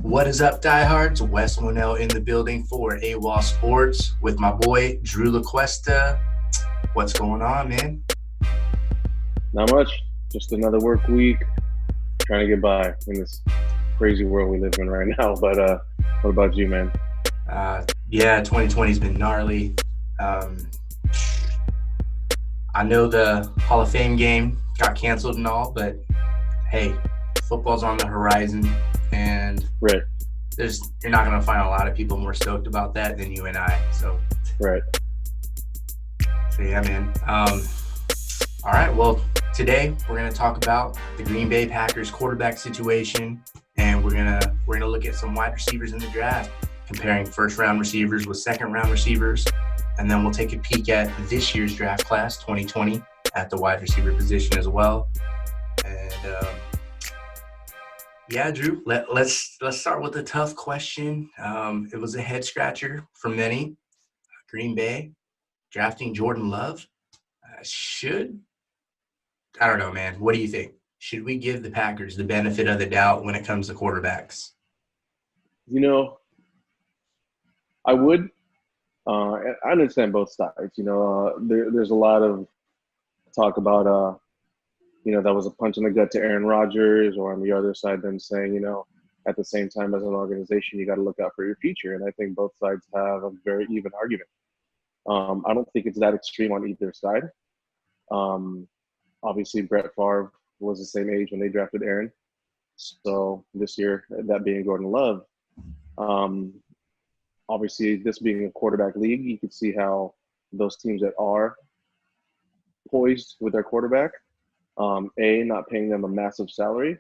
What is up, diehards? Wes Monell in the building for AWOL Sports with my boy Drew Lacuesta. What's going on, man? Not much. Just another work week. Trying to get by in this crazy world we live in right now. But what about you, man? Yeah, 2020's been gnarly. Um, I know the Hall of Fame game got canceled and all, but hey, football's on the horizon, and Right, you're not going to find a lot of people more stoked about that than you and I. So right. yeah, man. All right, well, today we're going to talk about the Green Bay Packers quarterback situation, and we're gonna look at some wide receivers in the draft, comparing first-round receivers with second-round receivers, and then we'll take a peek at this year's draft class, 2020, at the wide receiver position as well. And yeah, Drew, let's start with a tough question. It was a head scratcher for many. Green Bay drafting Jordan Love. I don't know, man. What do you think? Should we give the Packers the benefit of the doubt when it comes to quarterbacks? You know, I would. I understand both sides. There's a lot of talk about, that was a punch in the gut to Aaron Rodgers, or on the other side, them saying, at the same time as an organization, you got to look out for your future. And I think both sides have a very even argument. I don't think it's that extreme on either side. Um, Obviously, Brett Favre was the same age when they drafted Aaron. So this year, that being Jordan Love. Um, Obviously, this being a quarterback league, you can see how those teams that are poised with their quarterback, not paying them a massive salary,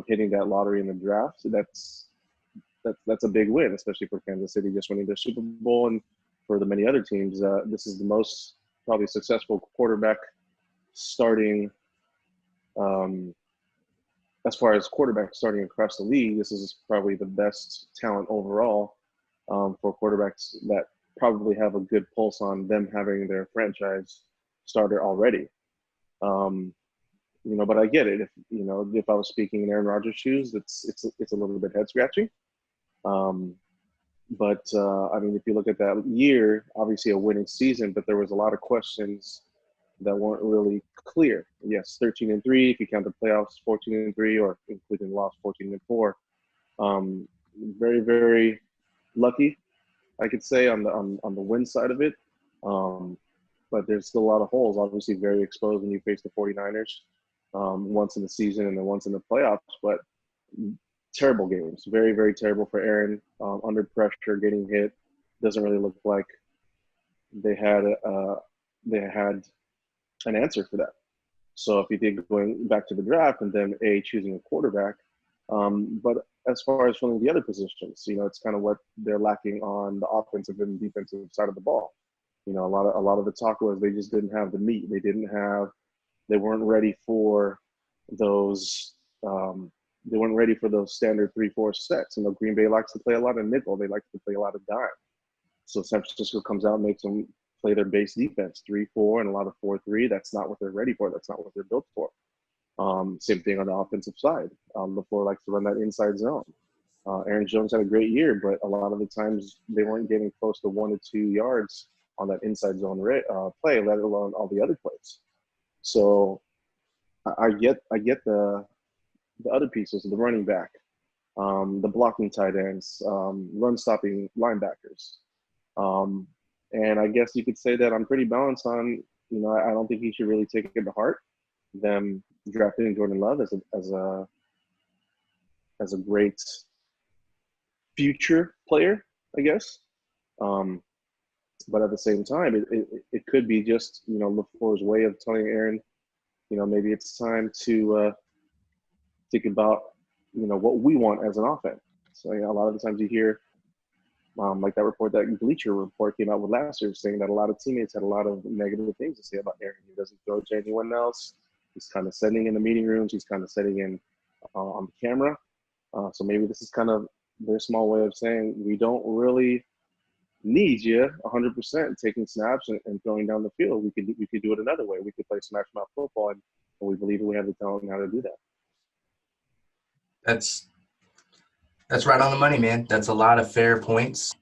hitting that lottery in the draft. So that's a big win, especially for Kansas City just winning their Super Bowl, and for the many other teams, this is the most probably successful quarterback starting. As far as quarterbacks starting across the league, this is probably the best talent overall for quarterbacks that probably have a good pulse on them having their franchise starter already. But I get it. If I was speaking in Aaron Rodgers' shoes, it's a little bit head scratching. But if you look at that year, obviously a winning season, but there was a lot of questions that weren't really clear. Yes, 13-3 if you count the playoffs, 14-3, or including the loss, 14-4. Very, very lucky, I could say, on the win side of it. But there's still a lot of holes. Obviously, very exposed when you face the 49ers once in the season and then once in the playoffs. But terrible games, very, very terrible for Aaron. Under pressure, getting hit, doesn't really look like they had an answer for that. So if you think going back to the draft and then choosing a quarterback, but as far as filling the other positions, it's kind of what they're lacking on the offensive and defensive side of the ball. A lot of the talk was they just didn't have the meat. They weren't ready for those. They weren't ready for those standard 3-4 sets. Green Bay likes to play a lot of nickel. They like to play a lot of dime. So San Francisco comes out and makes them play their base defense, 3-4 and a lot of 4-3. That's not what they're ready for. That's not what they're built for. Same thing on the offensive side. LaFleur likes to run that inside zone. Aaron Jones had a great year, but a lot of the times they weren't getting close to 1 to 2 yards on that inside zone play, let alone all the other plays. So I get the other pieces, the running back, the blocking tight ends, run stopping linebackers. And I guess you could say that I'm pretty balanced on, I don't think he should really take it to heart, them drafting Jordan Love as a great future player, I guess. But at the same time, it could be just, LaFleur's way of telling Aaron, maybe it's time to think about, what we want as an offense. So, a lot of the times you hear, like that Bleacher report came out with last year, saying that a lot of teammates had a lot of negative things to say about Aaron. He doesn't throw to anyone else. He's kind of sitting in the meeting rooms. He's kind of sitting in on the camera. So maybe this is kind of their small way of saying we don't really need you 100% taking snaps and throwing down the field. We could do it another way. We could play smash mouth football, and we believe we have the talent now to do that. That's That's right on the money, man. That's a lot of fair points.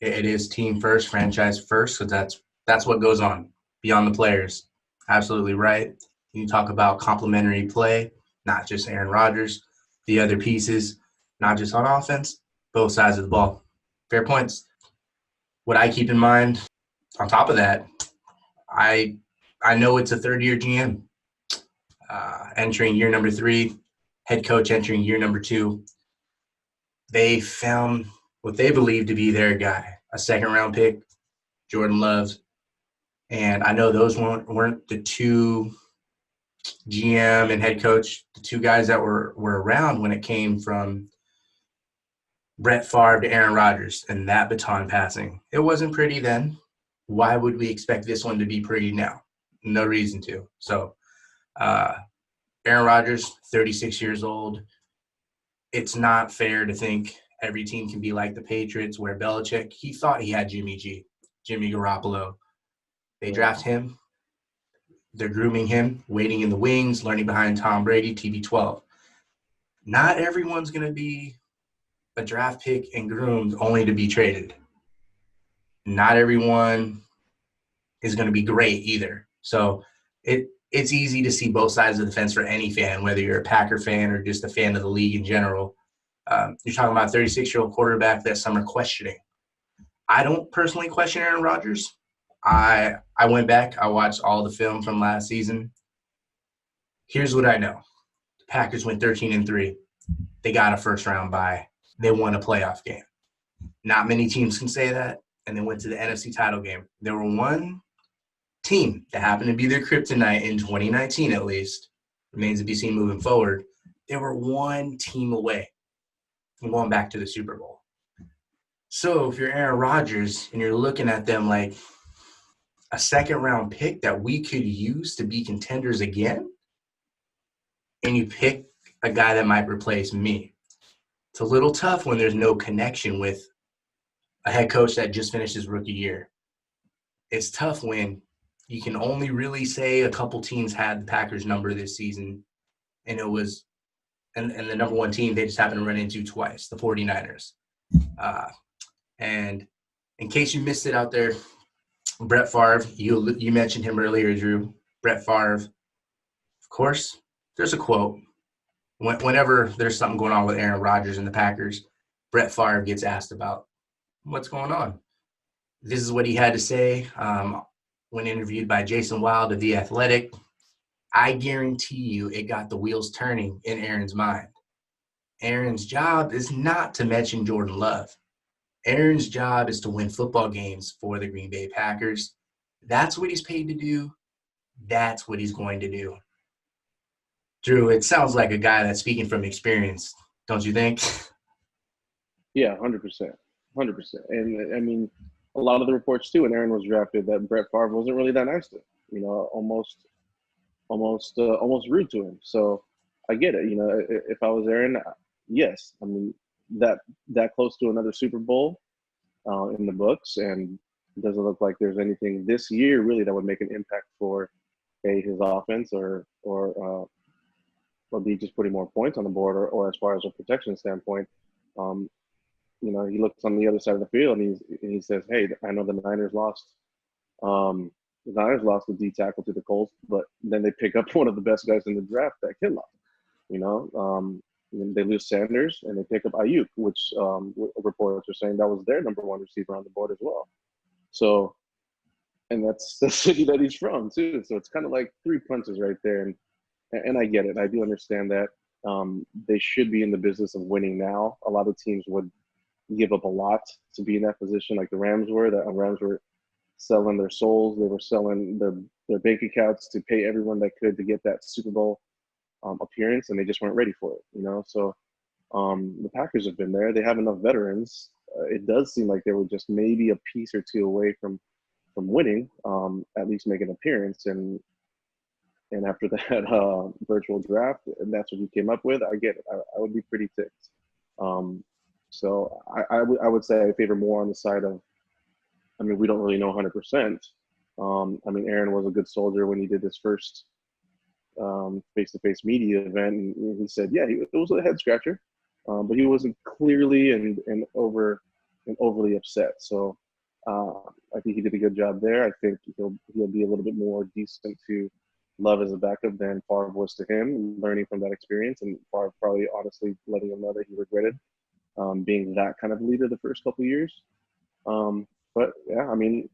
It is team first, franchise first, so that's what goes on beyond the players. Absolutely right. You talk about complementary play, not just Aaron Rodgers, the other pieces, not just on offense, both sides of the ball. Fair points. What I keep in mind on top of that, I I know it's a third year GM entering year number 3, head coach entering year number 2. They found what they believe to be their guy, a second round pick, Jordan Love. And I know those weren't the two GM and head coach, the two guys that were around when it came from Brett Favre to Aaron Rodgers and that baton passing. It wasn't pretty then. Why would we expect this one to be pretty now? No reason to. So, uh, Aaron Rodgers, 36 years old. It's not fair to think every team can be like the Patriots, where Belichick, he thought he had Jimmy Garoppolo. They Right. draft him. They're grooming him, waiting in the wings, learning behind Tom Brady, TB12. Not everyone's going to be a draft pick and groomed only to be traded. Not everyone is going to be great either. So it's easy to see both sides of the fence for any fan, whether you're a Packer fan or just a fan of the league in general. You're talking about a 36-year-old quarterback that some are questioning. I don't personally question Aaron Rodgers. I went back. I watched all the film from last season. Here's what I know. The Packers went 13-3. They got a first-round bye. They won a playoff game. Not many teams can say that. And they went to the NFC title game. There were one team that happened to be their kryptonite in 2019 at least. Remains to be seen moving forward. They were one team away from going back to the Super Bowl. So if you're Aaron Rodgers and you're looking at them like a second-round pick that we could use to be contenders again, and you pick a guy that might replace me, it's a little tough when there's no connection with a head coach that just finished his rookie year. It's tough when you can only really say a couple teams had the Packers number this season, and it was and the number one team they just happened to run into twice, the 49ers. And in case you missed it out there, Brett Favre, you mentioned him earlier, Drew. Brett Favre, of course, there's a quote. Whenever there's something going on with Aaron Rodgers and the Packers, Brett Favre gets asked about what's going on. This is what he had to say when interviewed by Jason Wild of The Athletic. I guarantee you it got the wheels turning in Aaron's mind. Aaron's job is not to mention Jordan Love. Aaron's job is to win football games for the Green Bay Packers. That's what he's paid to do. That's what he's going to do. Drew, it sounds like a guy that's speaking from experience, don't you think? Yeah, 100%. 100%. And I mean, a lot of the reports too when Aaron was drafted that Brett Favre wasn't really that nice to him, almost rude to him. So I get it. If I was Aaron, yes, I mean, that close to another Super Bowl in the books, and it doesn't look like there's anything this year really that would make an impact for his offense or be just putting more points on the board or as far as a protection standpoint. Um, he looks on the other side of the field and he says, "Hey, I know the Niners lost. The Niners lost the D tackle to the Colts, but then they pick up one of the best guys in the draft, that Kinlaw. And they lose Sanders and they pick up Ayuk, which reports are saying that was their number one receiver on the board as well. So, and that's the city that he's from too. So it's kind of like three punches right there. And I get it. I do understand that they should be in the business of winning now. A lot of teams would give up a lot to be in that position, like the Rams were. The Rams were selling their souls. They were selling their bank accounts to pay everyone that could to get that Super Bowl appearance, and they just weren't ready for it. So the Packers have been there. They have enough veterans. It does seem like they were just maybe a piece or two away from winning, at least make an appearance. And after that virtual draft, and that's what he came up with, I get it. I would be pretty ticked. So I would say I favor more on the side of, I mean, we don't really know 100%. I mean, Aaron was a good soldier when he did his first face-to-face media event, and he said, yeah, it was a head scratcher. but he wasn't clearly and overly upset. So I think he did a good job there. I think he'll be a little bit more decent to Love as a backup than Favre was to him, learning from that experience, and Favre probably honestly letting him know that he regretted being that kind of leader the first couple of years. But yeah, I mean,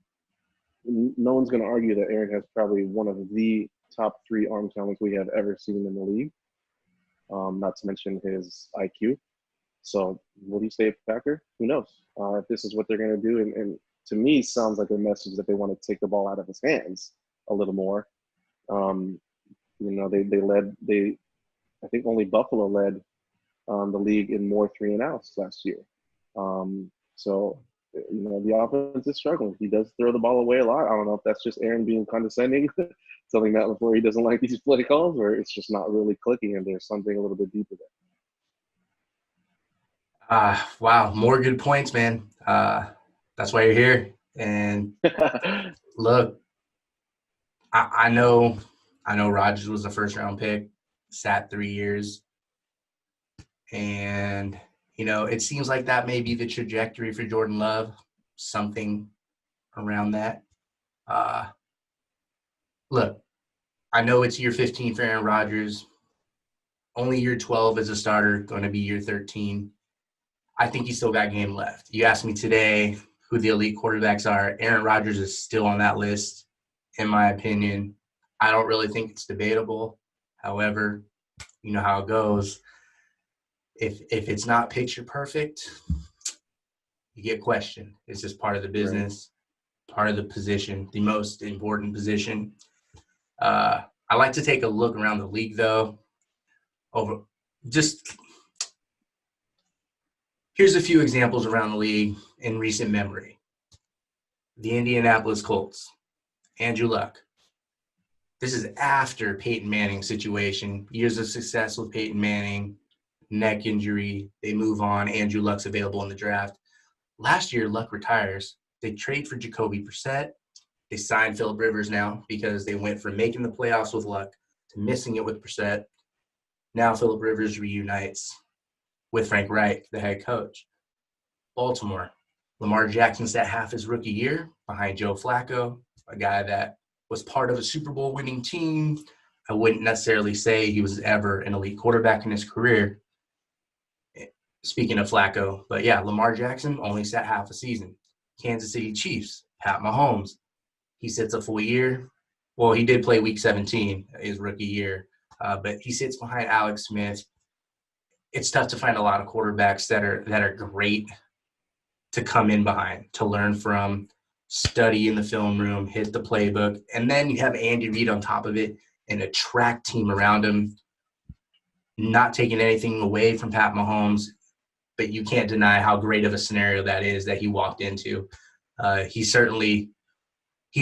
no one's going to argue that Aaron has probably one of the top 3 arm talents we have ever seen in the league. Not to mention his IQ. So will he stay a Packer? Who knows? If this is what they're going to do, and to me, sounds like a message that they want to take the ball out of his hands a little more. They I think only Buffalo led the league in more 3-and-outs last year. So the offense is struggling. He does throw the ball away a lot. I don't know if that's just Aaron being condescending, telling Matt LaFleur he doesn't like these play calls, or it's just not really clicking and there's something a little bit deeper there. Wow, more good points, man. That's why you're here. And look, I know Rodgers was a first-round pick, sat 3 years, and it seems like that may be the trajectory for Jordan Love, something around that. Look, I know it's year 15 for Aaron Rodgers. Only year 12 as a starter, going to be year 13. I think he's still got game left. You asked me today who the elite quarterbacks are. Aaron Rodgers is still on that list, in my opinion. I don't really think it's debatable. However, you know how it goes. If it's not picture perfect, you get questioned. It's just part of the business, part of the position, the most important position. I like to take a look around the league, though. Here's a few examples around the league in recent memory. The Indianapolis Colts, Andrew Luck. This is after Peyton Manning's situation. Years of success with Peyton Manning, neck injury. They move on. Andrew Luck's available in the draft. Last year, Luck retires. They trade for Jacoby Brissett. They signed Phillip Rivers now because they went from making the playoffs with Luck to missing it with Brissett. Now Phillip Rivers reunites with Frank Reich, the head coach. Baltimore, Lamar Jackson sat half his rookie year behind Joe Flacco, a guy that was part of a Super Bowl winning team. I wouldn't necessarily say he was ever an elite quarterback in his career, speaking of Flacco. But yeah, Lamar Jackson only sat half a season. Kansas City Chiefs, Pat Mahomes, he sits a full year. Well, he did play week 17 his rookie year, but he sits behind Alex Smith. It's tough to find a lot of quarterbacks that are great to come in behind, to learn from, study in the film room, hit the playbook, and then you have Andy Reid on top of it and a track team around him, not taking anything away from Pat Mahomes, but you can't deny how great of a scenario that is that he walked into. He's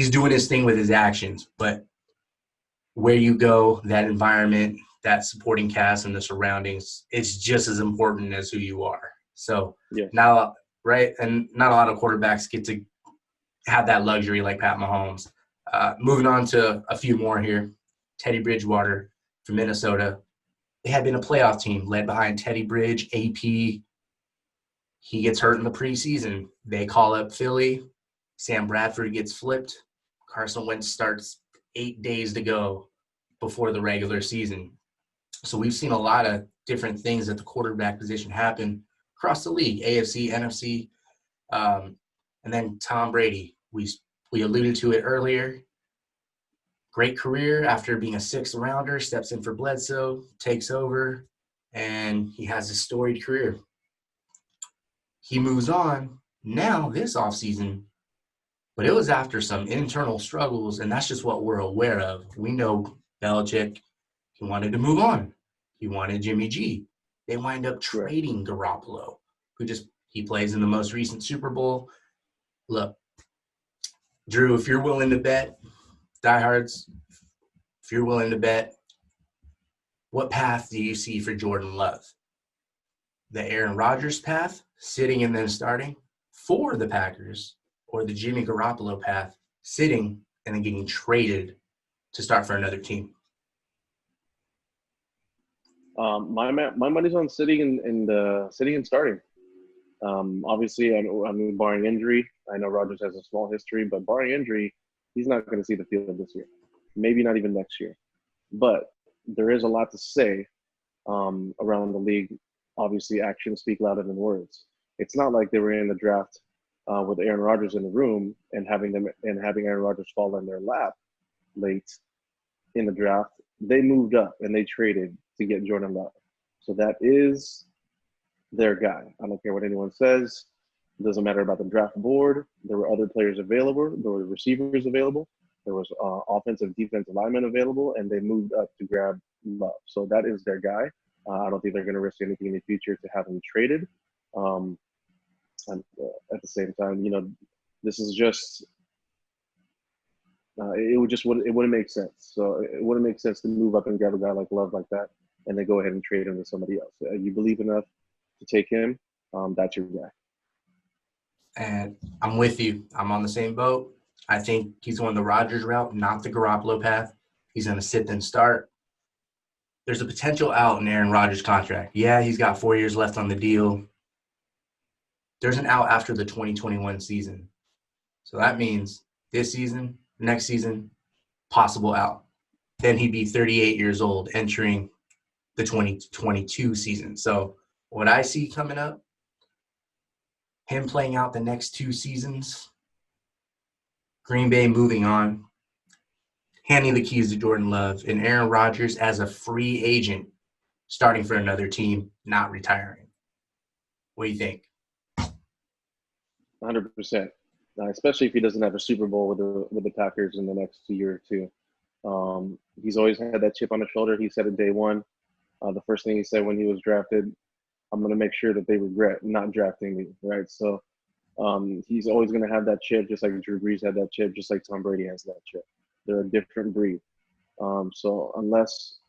doing his thing with his actions, but where you go, that environment, that supporting cast and the surroundings, it's just as important as who you are. So Not a lot of quarterbacks get to have that luxury like Pat Mahomes. Moving on to a few more here. Teddy Bridgewater from Minnesota. They had been a playoff team led behind Teddy Bridge, AP. He gets hurt in the preseason. They call up Philly. Sam Bradford gets flipped. Carson Wentz starts 8 days to go before the regular season. So we've seen a lot of different things at the quarterback position happen across the league, AFC, NFC. And then Tom Brady, we alluded to it earlier. Great career after being a 6th rounder, steps in for Bledsoe, takes over, and he has a storied career. He moves on now this offseason, but it was after some internal struggles, and that's just what we're aware of. We know Belichick, he wanted to move on. He wanted Jimmy G. They wind up trading Garoppolo, he plays in the most recent Super Bowl. Look, Drew, if you're willing to bet, diehards, if you're willing to bet, what path do you see for Jordan Love? The Aaron Rodgers path, sitting and then starting for the Packers, or the Jimmy Garoppolo path, sitting and then getting traded to start for another team? My money's on sitting and starting. Obviously, I mean, barring injury, I know Rodgers has a small history, but barring injury, he's not going to see the field this year. Maybe not even next year. But there is a lot to say around the league. Obviously, actions speak louder than words. It's not like they were in the draft with Aaron Rodgers in the room and having Aaron Rodgers fall in their lap late in the draft. They moved up and they traded to get Jordan Love. So that is their guy. I don't care what anyone says. It doesn't matter about the draft board. There were other players available. There were receivers available. There was offensive, defensive linemen available, and they moved up to grab Love. So that is their guy. I don't think they're going to risk anything in the future to have him traded. Um, and at the same time, this is just it wouldn't make sense. So it wouldn't make sense to move up and grab a guy like Love like that, and then go ahead and trade him to somebody else. You believe enough to take him, that's your guy. And I'm with you. I'm on the same boat. I think he's going the Rodgers route, not the Garoppolo path. He's going to sit then start. There's a potential out in Aaron Rodgers' contract. Yeah, he's got 4 years left on the deal. There's an out after the 2021 season. So that means this season, next season, possible out. Then he'd be 38 years old entering the 2022 season. So what I see coming up, him playing out the next 2 seasons, Green Bay moving on, handing the keys to Jordan Love, and Aaron Rodgers as a free agent starting for another team, not retiring. What do you think? 100%. Especially if he doesn't have a Super Bowl with the Packers in the next year or two. He's always had that chip on his shoulder. He said it day one. The first thing he said when he was drafted, I'm going to make sure that they regret not drafting me, right? So he's always going to have that chip, just like Drew Brees had that chip, just like Tom Brady has that chip. They're a different breed. So unless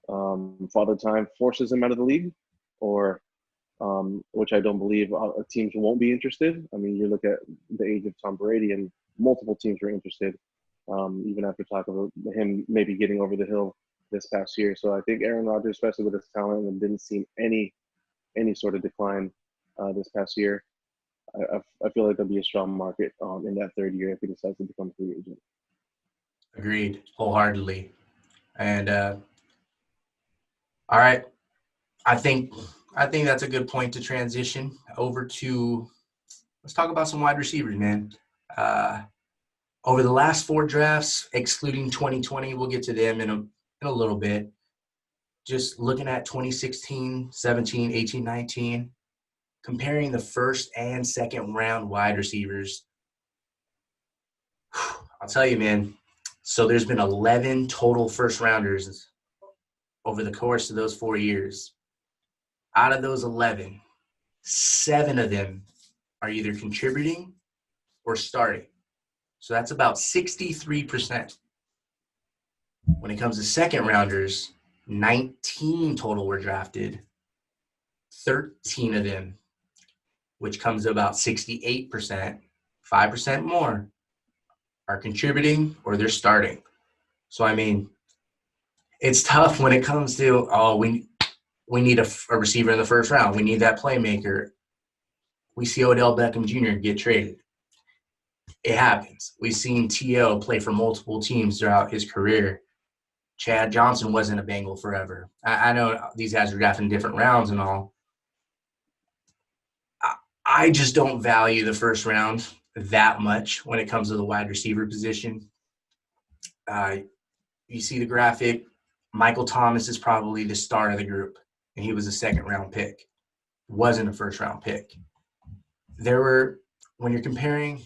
Father Time forces him out of the league, or which I don't believe teams won't be interested. I mean, you look at the age of Tom Brady, and multiple teams were interested, even after talking about him maybe getting over the hill this past year. So I think Aaron Rodgers, especially with his talent, and didn't seem any sort of decline this past year. I feel like there'll be a strong market in that third year if he decides to become a free agent. Agreed, wholeheartedly. And all right, I think that's a good point to transition over to. Let's talk about some wide receivers, man. Over the last 4 drafts, excluding 2020, we'll get to them in a little bit. Just looking at 2016, 17, 18, 19, comparing the first and second round wide receivers. I'll tell you, man. So there's been 11 total first rounders over the course of those 4 years. Out of those 11, 7 of them are either contributing or starting. So that's about 63%. When it comes to second rounders, 19 total were drafted. 13 of them, which comes to about 68%, 5% more, are contributing or they're starting. So, I mean, it's tough when it comes to, we need a receiver in the first round. We need that playmaker. We see Odell Beckham Jr. get traded. It happens. We've seen T.O. play for multiple teams throughout his career. Chad Johnson wasn't a Bengal forever. I know these guys are drafted in different rounds and all. I just don't value the first round that much when it comes to the wide receiver position. You see the graphic. Michael Thomas is probably the star of the group, and he was a second-round pick. Wasn't a first-round pick. When you're comparing,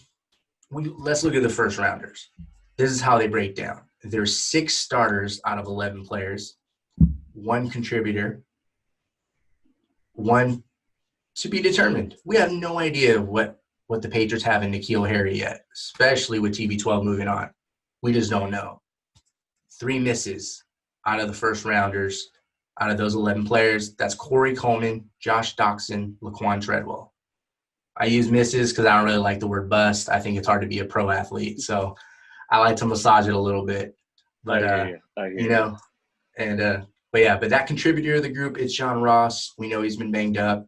let's look at the first rounders. This is how they break down. There's 6 starters out of 11 players, 1 contributor, 1 to be determined. We have no idea what the Patriots have in N'Keal Harry yet, especially with TB12 moving on. We just don't know. 3 misses out of the first rounders, out of those 11 players. That's Corey Coleman, Josh Doxson, Laquan Treadwell. I use misses because I don't really like the word bust. I think it's hard to be a pro athlete. So I like to massage it a little bit. But, I hear you. and But yeah, but that contributor of the group, it's John Ross. We know he's been banged up.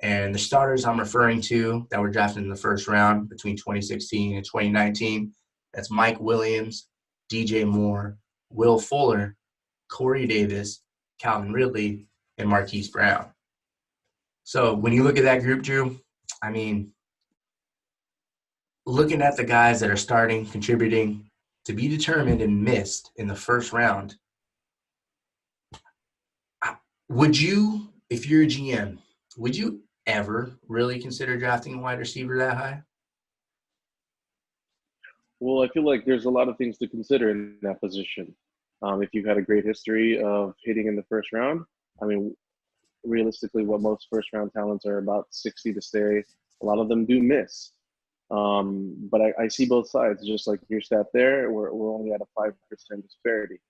And the starters I'm referring to that were drafted in the first round between 2016 and 2019, that's Mike Williams, DJ Moore, Will Fuller, Corey Davis, Calvin Ridley, and Marquise Brown. So when you look at that group, Drew, I mean, looking at the guys that are starting, contributing, to be determined and missed in the first round, would you, if you're a GM, would you ever really consider drafting a wide receiver that high? Well, I feel like there's a lot of things to consider in that position. If you've had a great history of hitting in the first round, I mean, realistically, what most first round talents are about 60 to stay. A lot of them do miss. But I see both sides. Just like your stat there, we're only at a 5% disparity.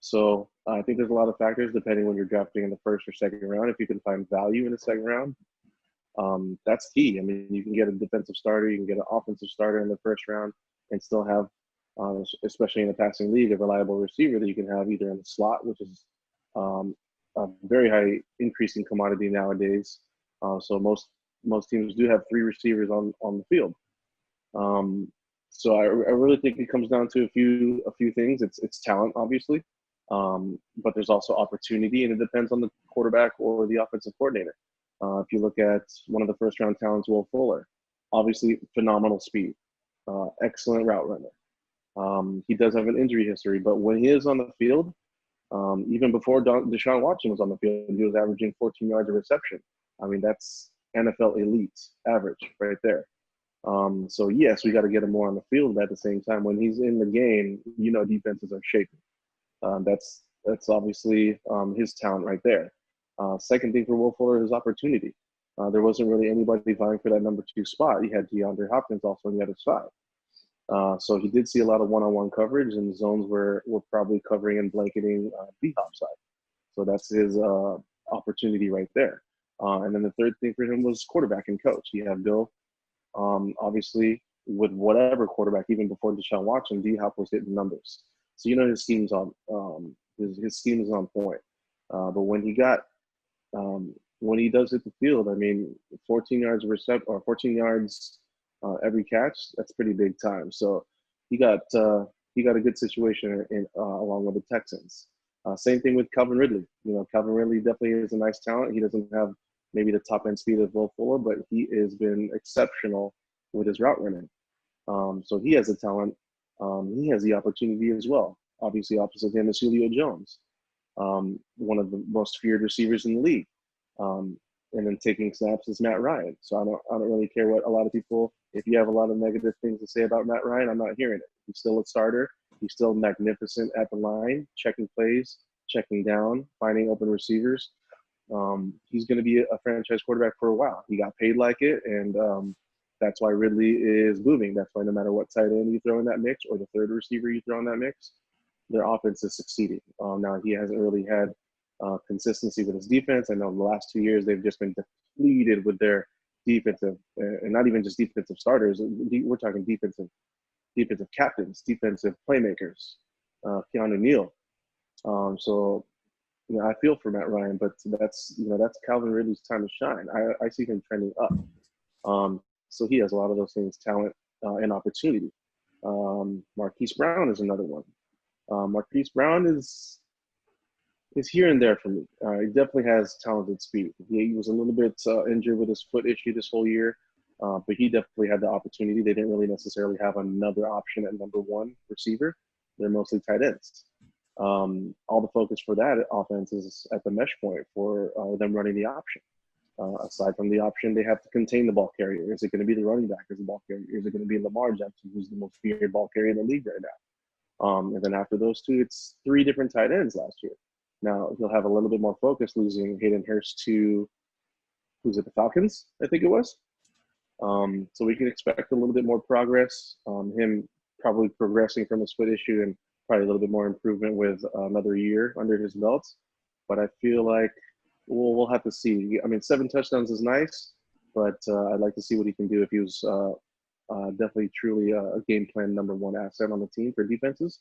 So I think there's a lot of factors depending when you're drafting in the first or second round. If you can find value in the second round, that's key. I mean, you can get a defensive starter, you can get an offensive starter in the first round, and still have, especially in a passing league, a reliable receiver that you can have either in the slot, which is um, a very high increasing commodity nowadays. So most teams do have three receivers on the field. Um, so I really think it comes down to a few things. It's talent, obviously, but there's also opportunity, and it depends on the quarterback or the offensive coordinator. If you look at one of the first round talents, Will Fuller, obviously phenomenal speed, excellent route runner. He does have an injury history, but when he is on the field, even before Deshaun Watson was on the field, he was averaging 14 yards of reception. I mean, that's NFL elite average right there. So yes, we got to get him more on the field. But at the same time, when he's in the game, defenses are shaking. That's obviously his talent right there. Second thing for Will Fuller is opportunity. There wasn't really anybody vying for that number 2 spot. He had DeAndre Hopkins also on the other side. So he did see a lot of one-on-one coverage, and zones were probably covering and blanketing D-Hop side. So that's his opportunity right there. And then the third thing for him was quarterback and coach. You have Bill, obviously, with whatever quarterback, even before Deshaun Watson, D-Hop was hitting numbers. So his scheme's on his scheme is on point. But when he does hit the field, I mean, 14 yards or 14 yards every catch, that's pretty big time. So he got a good situation along with the Texans. Same thing with Calvin Ridley. Calvin Ridley definitely is a nice talent. He doesn't have maybe the top end speed of Will Fuller, but he has been exceptional with his route running. So he has a talent. He has the opportunity as well. Obviously, opposite him is Julio Jones, one of the most feared receivers in the league. And then taking snaps is Matt Ryan. So I don't really care what a lot of people. If you have a lot of negative things to say about Matt Ryan, I'm not hearing it. He's still a starter. He's still magnificent at the line, checking plays, checking down, finding open receivers. He's going to be a franchise quarterback for a while. He got paid like it, and that's why Ridley is moving. That's why no matter what tight end you throw in that mix or the third receiver you throw in that mix, their offense is succeeding. Now, he hasn't really had consistency with his defense. I know the last 2 years they've just been depleted with their defensive, and not even just defensive starters. We're talking defensive captains, defensive playmakers, Keanu Neal. So I feel for Matt Ryan, but that's Calvin Ridley's time to shine. I see him trending up. So he has a lot of those things, talent and opportunity. Marquise Brown is another one. Marquise Brown is here and there for me. He definitely has talented speed. He was a little bit injured with his foot issue this whole year, but he definitely had the opportunity. They didn't really necessarily have another option at number 1 receiver. They're mostly tight ends. All the focus for that offense is at the mesh point for them running the option. Aside from the option, they have to contain the ball carrier. Is it going to be the running back as the ball carrier? Is it going to be Lamar Jackson, who's the most feared ball carrier in the league right now? And then after those two, it's 3 different tight ends last year. Now he'll have a little bit more focus losing Hayden Hurst to, who's it, the Falcons, I think it was. So we can expect a little bit more progress. Him probably progressing from his foot issue and probably a little bit more improvement with another year under his belt. But I feel like we'll have to see. I mean, 7 touchdowns is nice, but I'd like to see what he can do if he was definitely truly a game plan number 1 asset on the team for defenses.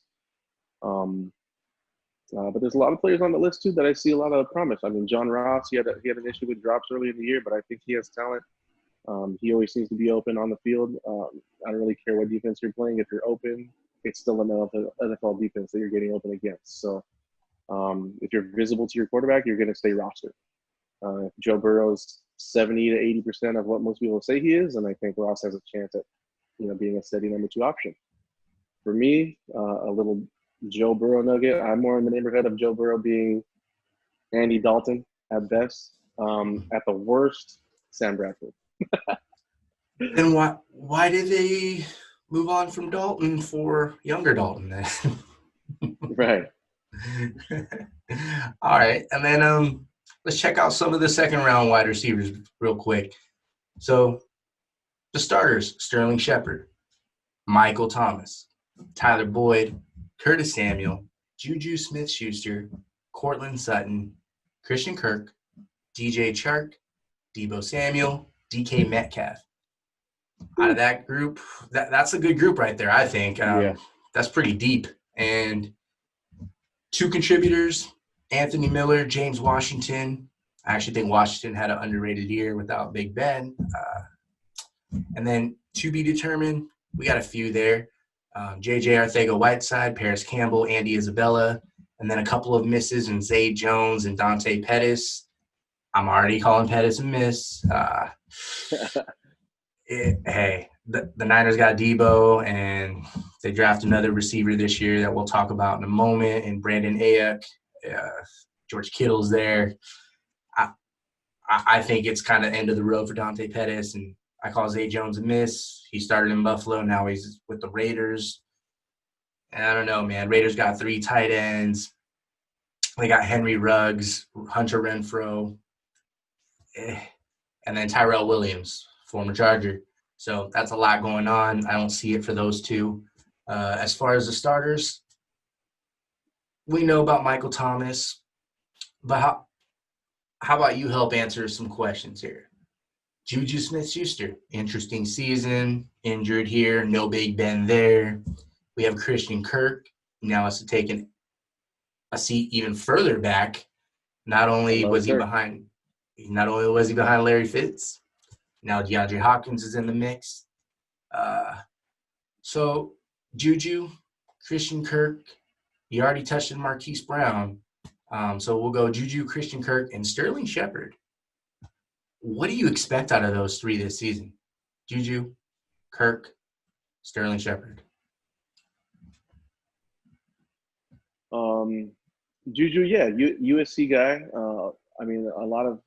But there's a lot of players on the list too that I see a lot of promise. I mean, John Ross, he had an issue with drops early in the year, but I think he has talent. He always seems to be open on the field. I don't really care what defense you're playing. If you're open, it's still an NFL defense that you're getting open against. So if you're visible to your quarterback, you're going to stay rostered. If Joe Burrow's 70 to 80% of what most people say he is, and I think Ross has a chance at being a steady number two option. For me, a little Joe Burrow nugget. I'm more in the neighborhood of Joe Burrow being Andy Dalton at best. At the worst, Sam Bradford. Then why did they move on from Dalton for younger Dalton then? Right. All right, and then let's check out some of the second round wide receivers real quick. So the starters: Sterling Shepard, Michael Thomas, Tyler Boyd, Curtis Samuel, Juju Smith-Schuster, Cortland Sutton, Christian Kirk, DJ Chark, Debo Samuel, DK Metcalf. Out of that group, that's a good group right there, I think. Yeah. That's pretty deep. And two contributors, Anthony Miller, James Washington. I actually think Washington had an underrated year without Big Ben. And then to be determined, we got a few there. J.J. Arcega-Whiteside, Paris Campbell, Andy Isabella, and then a couple of misses in Zay Jones and Dante Pettis. I'm already calling Pettis a miss. Hey, the Niners got Debo, and they draft another receiver this year that we'll talk about in a moment, and Brandon Ayuk. George Kittle's there. I think it's kind of end of the road for Dante Pettis, and I call Zay Jones a miss. He started in Buffalo. Now he's with the Raiders. And I don't know, man. Raiders got 3 tight ends. They got Henry Ruggs, Hunter Renfrow, and then Tyrell Williams, former Charger. So that's a lot going on. I don't see it for those two. As far as the starters, we know about Michael Thomas. But how about you help answer some questions here? Juju Smith-Schuster, interesting season, injured here, no Big Ben there. We have Christian Kirk. Now has to take a seat even further back. Not only was he behind Larry Fitz, now DeAndre Hopkins is in the mix. So Juju, Christian Kirk, you already touched on Marquise Brown. So we'll go Juju, Christian Kirk, and Sterling Shepard. What do you expect out of those 3 this season? Juju, Kirk, Sterling Shepard. Juju, yeah, USC guy. I mean, a lot of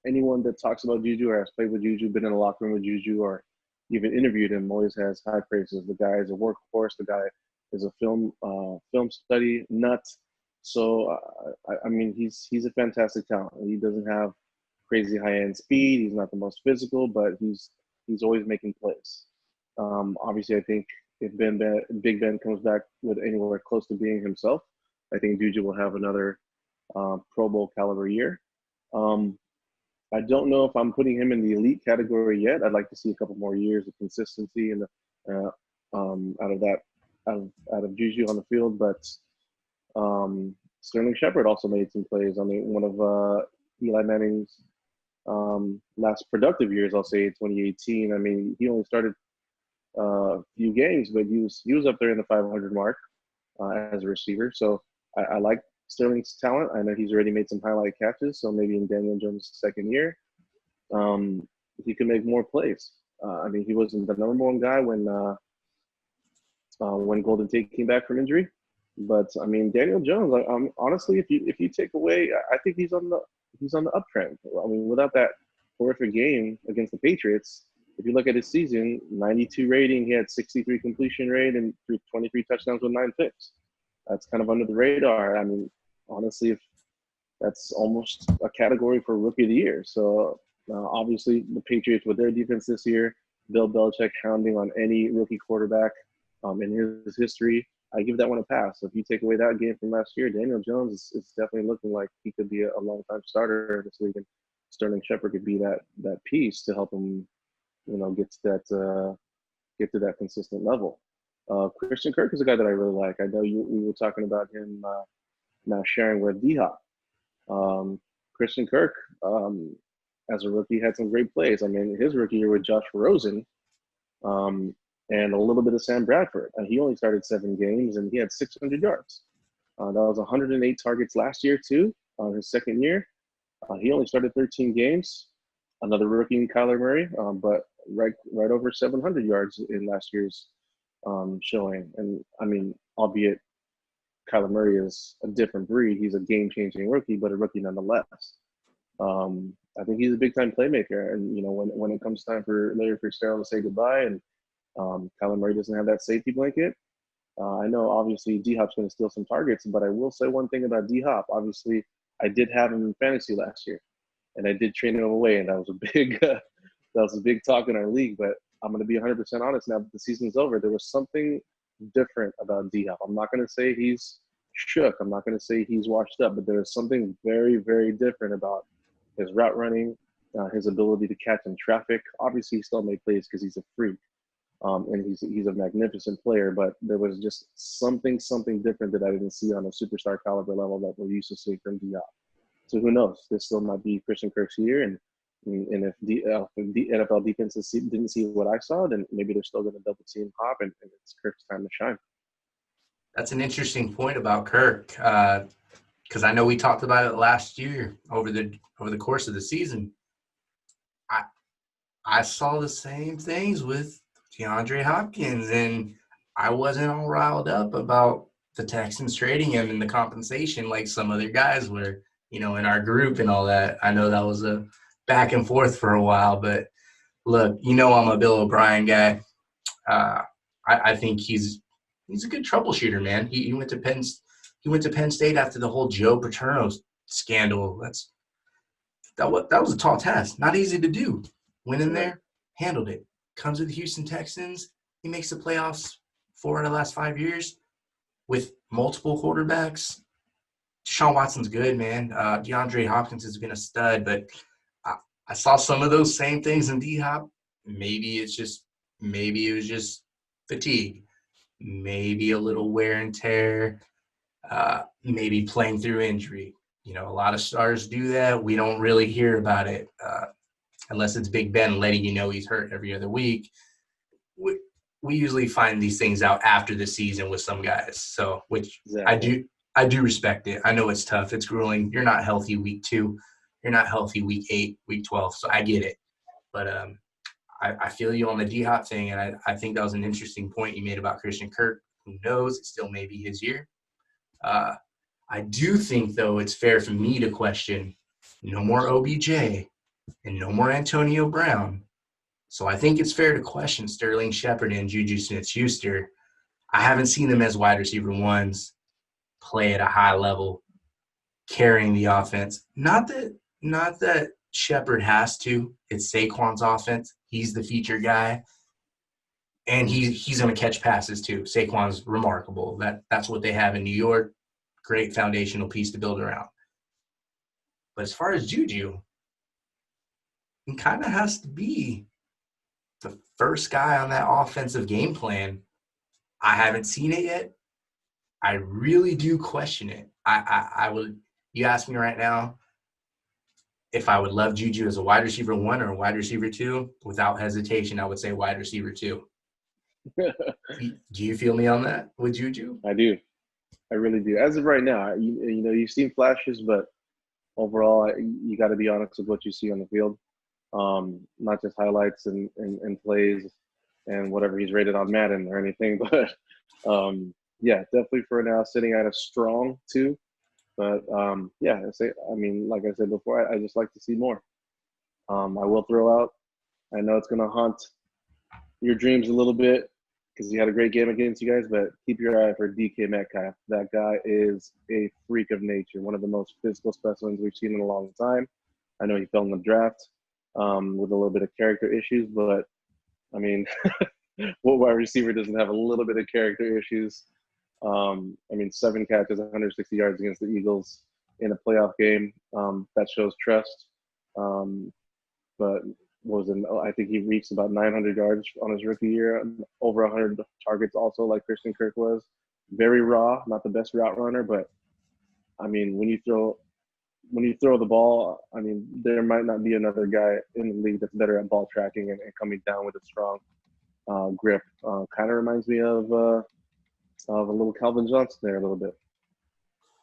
anyone that talks about Juju or has played with Juju, been in the locker room with Juju, or even interviewed him, always has high praises. The guy is a workhorse. The guy is a film study nut. So I mean, he's a fantastic talent. He doesn't have crazy high end speed. He's not the most physical, but he's always making plays. Obviously, I think if Big Ben comes back with anywhere close to being himself, I think Juju will have another Pro Bowl caliber year. I don't know if I'm putting him in the elite category yet. I'd like to see a couple more years of consistency and out of Juju on the field. But Sterling Shepard also made some plays. I mean, one of Eli Manning's last productive years, I'll say 2018. I mean, he only started a few games, but he was up there in the 500 mark as a receiver. So I like Sterling's talent. I know he's already made some highlight catches, so maybe in Daniel Jones' second year, he can make more plays. I mean, he wasn't the number one guy when Golden Tate came back from injury, but I mean, Daniel Jones. Honestly, if you take away, I think he's on the uptrend. I mean, without that horrific game against the Patriots, if you look at his season, 92 rating, he had 63 completion rate and 23 touchdowns with 9 picks. That's kind of under the radar. I mean, honestly, if that's almost a category for rookie of the year. So obviously the Patriots with their defense this year, Bill Belichick hounding on any rookie quarterback in his history, I give that one a pass. So if you take away that game from last year, Daniel Jones is definitely looking like he could be a long-time starter in this league, and Sterling Shepard could be that piece to help him, get to that consistent level. Christian Kirk is a guy that I really like. I know we were talking about him now sharing with D-Hop. Christian Kirk, as a rookie, had some great plays. I mean, his rookie year with Josh Rosen, um, and a little bit of Sam Bradford. And he only started 7 games, and he had 600 yards. That was 108 targets last year, too, his second year. He only started 13 games. Another rookie, Kyler Murray, but right over 700 yards in last year's showing. And, I mean, albeit Kyler Murray is a different breed. He's a game-changing rookie, but a rookie nonetheless. I think he's a big-time playmaker. And, you know, when it comes time for Larry Fitzgerald to say goodbye and Kyler Murray doesn't have that safety blanket, I know obviously D-Hop's going to steal some targets, but I will say one thing about D-Hop. Obviously, I did have him in fantasy last year, and I did trade him away, and that was a big talk in our league. But I'm going to be 100% honest now that the season's over. There was something different about D-Hop. I'm not going to say he's shook. I'm not going to say he's washed up, but there is something very, very different about his route running, his ability to catch in traffic. Obviously, he still made plays because he's a freak. And he's a magnificent player, but there was just something different that I didn't see on a superstar caliber level that we're used to seeing from D-Hop. So who knows? This still might be Christian Kirk's year, and if the NFL defenses didn't see what I saw, then maybe they're still going to double team Hop, and it's Kirk's time to shine. That's an interesting point about Kirk, because I know we talked about it last year over the course of the season. I saw the same things with DeAndre Hopkins, and I wasn't all riled up about the Texans trading him and the compensation like some other guys were, you know, in our group and all that. I know that was a back and forth for a while, but look, you know, I'm a Bill O'Brien guy. I think he's a good troubleshooter, man. He went to Penn State after the whole Joe Paterno scandal. That was a tall task, not easy to do. Went in there, handled it. Comes to the Houston Texans. He makes the playoffs 4 out of the last 5 years with multiple quarterbacks. Deshaun Watson's good, man. DeAndre Hopkins has been a stud, but I saw some of those same things in D-Hop. Maybe it was just fatigue. Maybe a little wear and tear. Maybe playing through injury. You know, a lot of stars do that. We don't really hear about it unless it's Big Ben letting you know he's hurt every other week. We usually find these things out after the season with some guys. So, which exactly. I do respect it. I know it's tough. It's grueling. You're not healthy week 2. You're not healthy week 8, week 12. So I get it. But I feel you on the D-Hop thing, and I think that was an interesting point you made about Christian Kirk. Who knows? It still may be his year. I do think, though, it's fair for me to question no more OBJ and no more Antonio Brown. So I think it's fair to question Sterling Shepard and Juju Smith-Schuster. I haven't seen them as wide receiver ones play at a high level, carrying the offense. Not that Shepard has to. It's Saquon's offense. He's the feature guy. And he's going to catch passes too. Saquon's remarkable. That's what they have in New York. Great foundational piece to build around. But as far as Juju, he kind of has to be the first guy on that offensive game plan. I haven't seen it yet. I really do question it. I would. You ask me right now if I would love Juju as a wide receiver 1 or a wide receiver 2, without hesitation, I would say wide receiver 2. Do you feel me on that with Juju? I do. I really do. As of right now, you know, you've seen flashes, but overall, you got to be honest with what you see on the field. Not just highlights and plays and whatever he's rated on Madden or anything, but yeah, definitely for now sitting at a strong 2. But yeah, like I said before, I just like to see more. I will throw out. I know it's going to haunt your dreams a little bit because he had a great game against you guys, but keep your eye for DK Metcalf. That guy is a freak of nature, one of the most physical specimens we've seen in a long time. I know he fell in the draft with a little bit of character issues, but I mean, what wide receiver doesn't have a little bit of character issues? 7 catches, 160 yards against the Eagles in a playoff game. That shows trust. But I think he reached about 900 yards on his rookie year, over 100 targets also, like Christian Kirk was. Very raw, not the best route runner, but I mean, when you throw the ball, I mean, there might not be another guy in the league that's better at ball tracking and coming down with a strong grip. Kind of reminds me of a little Calvin Johnson there a little bit.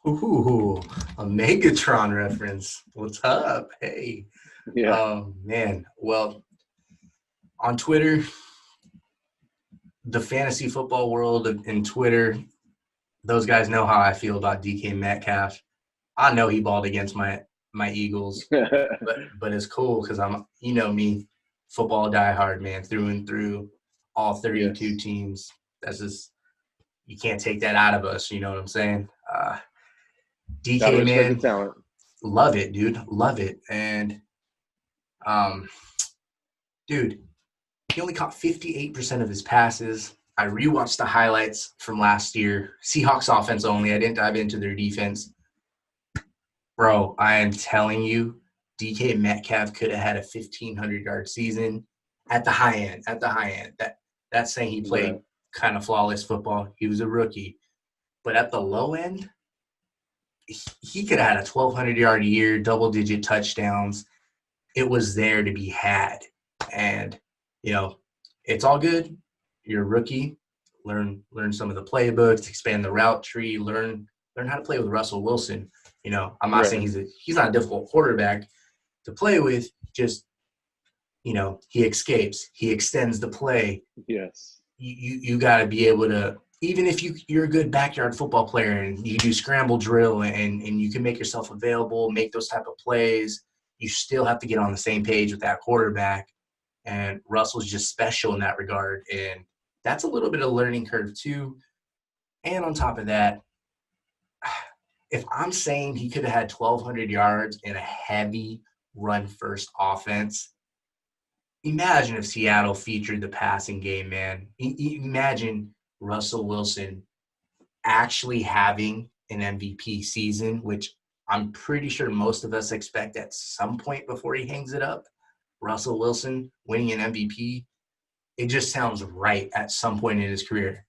Ooh, a Megatron reference. What's up? Hey. Yeah. Man. Well, on Twitter, the fantasy football world and Twitter, those guys know how I feel about DK Metcalf. I know he balled against my Eagles, but it's cool because I'm, me, football diehard, man, through and through, all 32 Yes. teams. That's just, you can't take that out of us. You know what I'm saying? Gotta DK, respect the man, talent. love it, dude, love it. And dude, he only caught 58% of his passes. I rewatched the highlights from last year. Seahawks offense only. I didn't dive into their defense. Bro, I am telling you, DK Metcalf could have had a 1,500-yard season at the high end. At the high end, that's saying he played Right. kind of flawless football. He was a rookie, but at the low end, he could have had a 1,200-yard year, double-digit touchdowns. It was there to be had, and it's all good. You're a rookie. Learn some of the playbooks, expand the route tree, learn how to play with Russell Wilson. I'm not saying Right. he's not a difficult quarterback to play with. Just he escapes, he extends the play. Yes. You got to be able to, even if you're a good backyard football player and you do scramble drill and you can make yourself available, make those type of plays. You still have to get on the same page with that quarterback. And Russell's just special in that regard. And that's a little bit of a learning curve too. And on top of that, if I'm saying he could have had 1,200 yards in a heavy run-first offense, imagine if Seattle featured the passing game, man. Imagine Russell Wilson actually having an MVP season, which I'm pretty sure most of us expect at some point before he hangs it up. Russell Wilson winning an MVP, it just sounds right at some point in his career.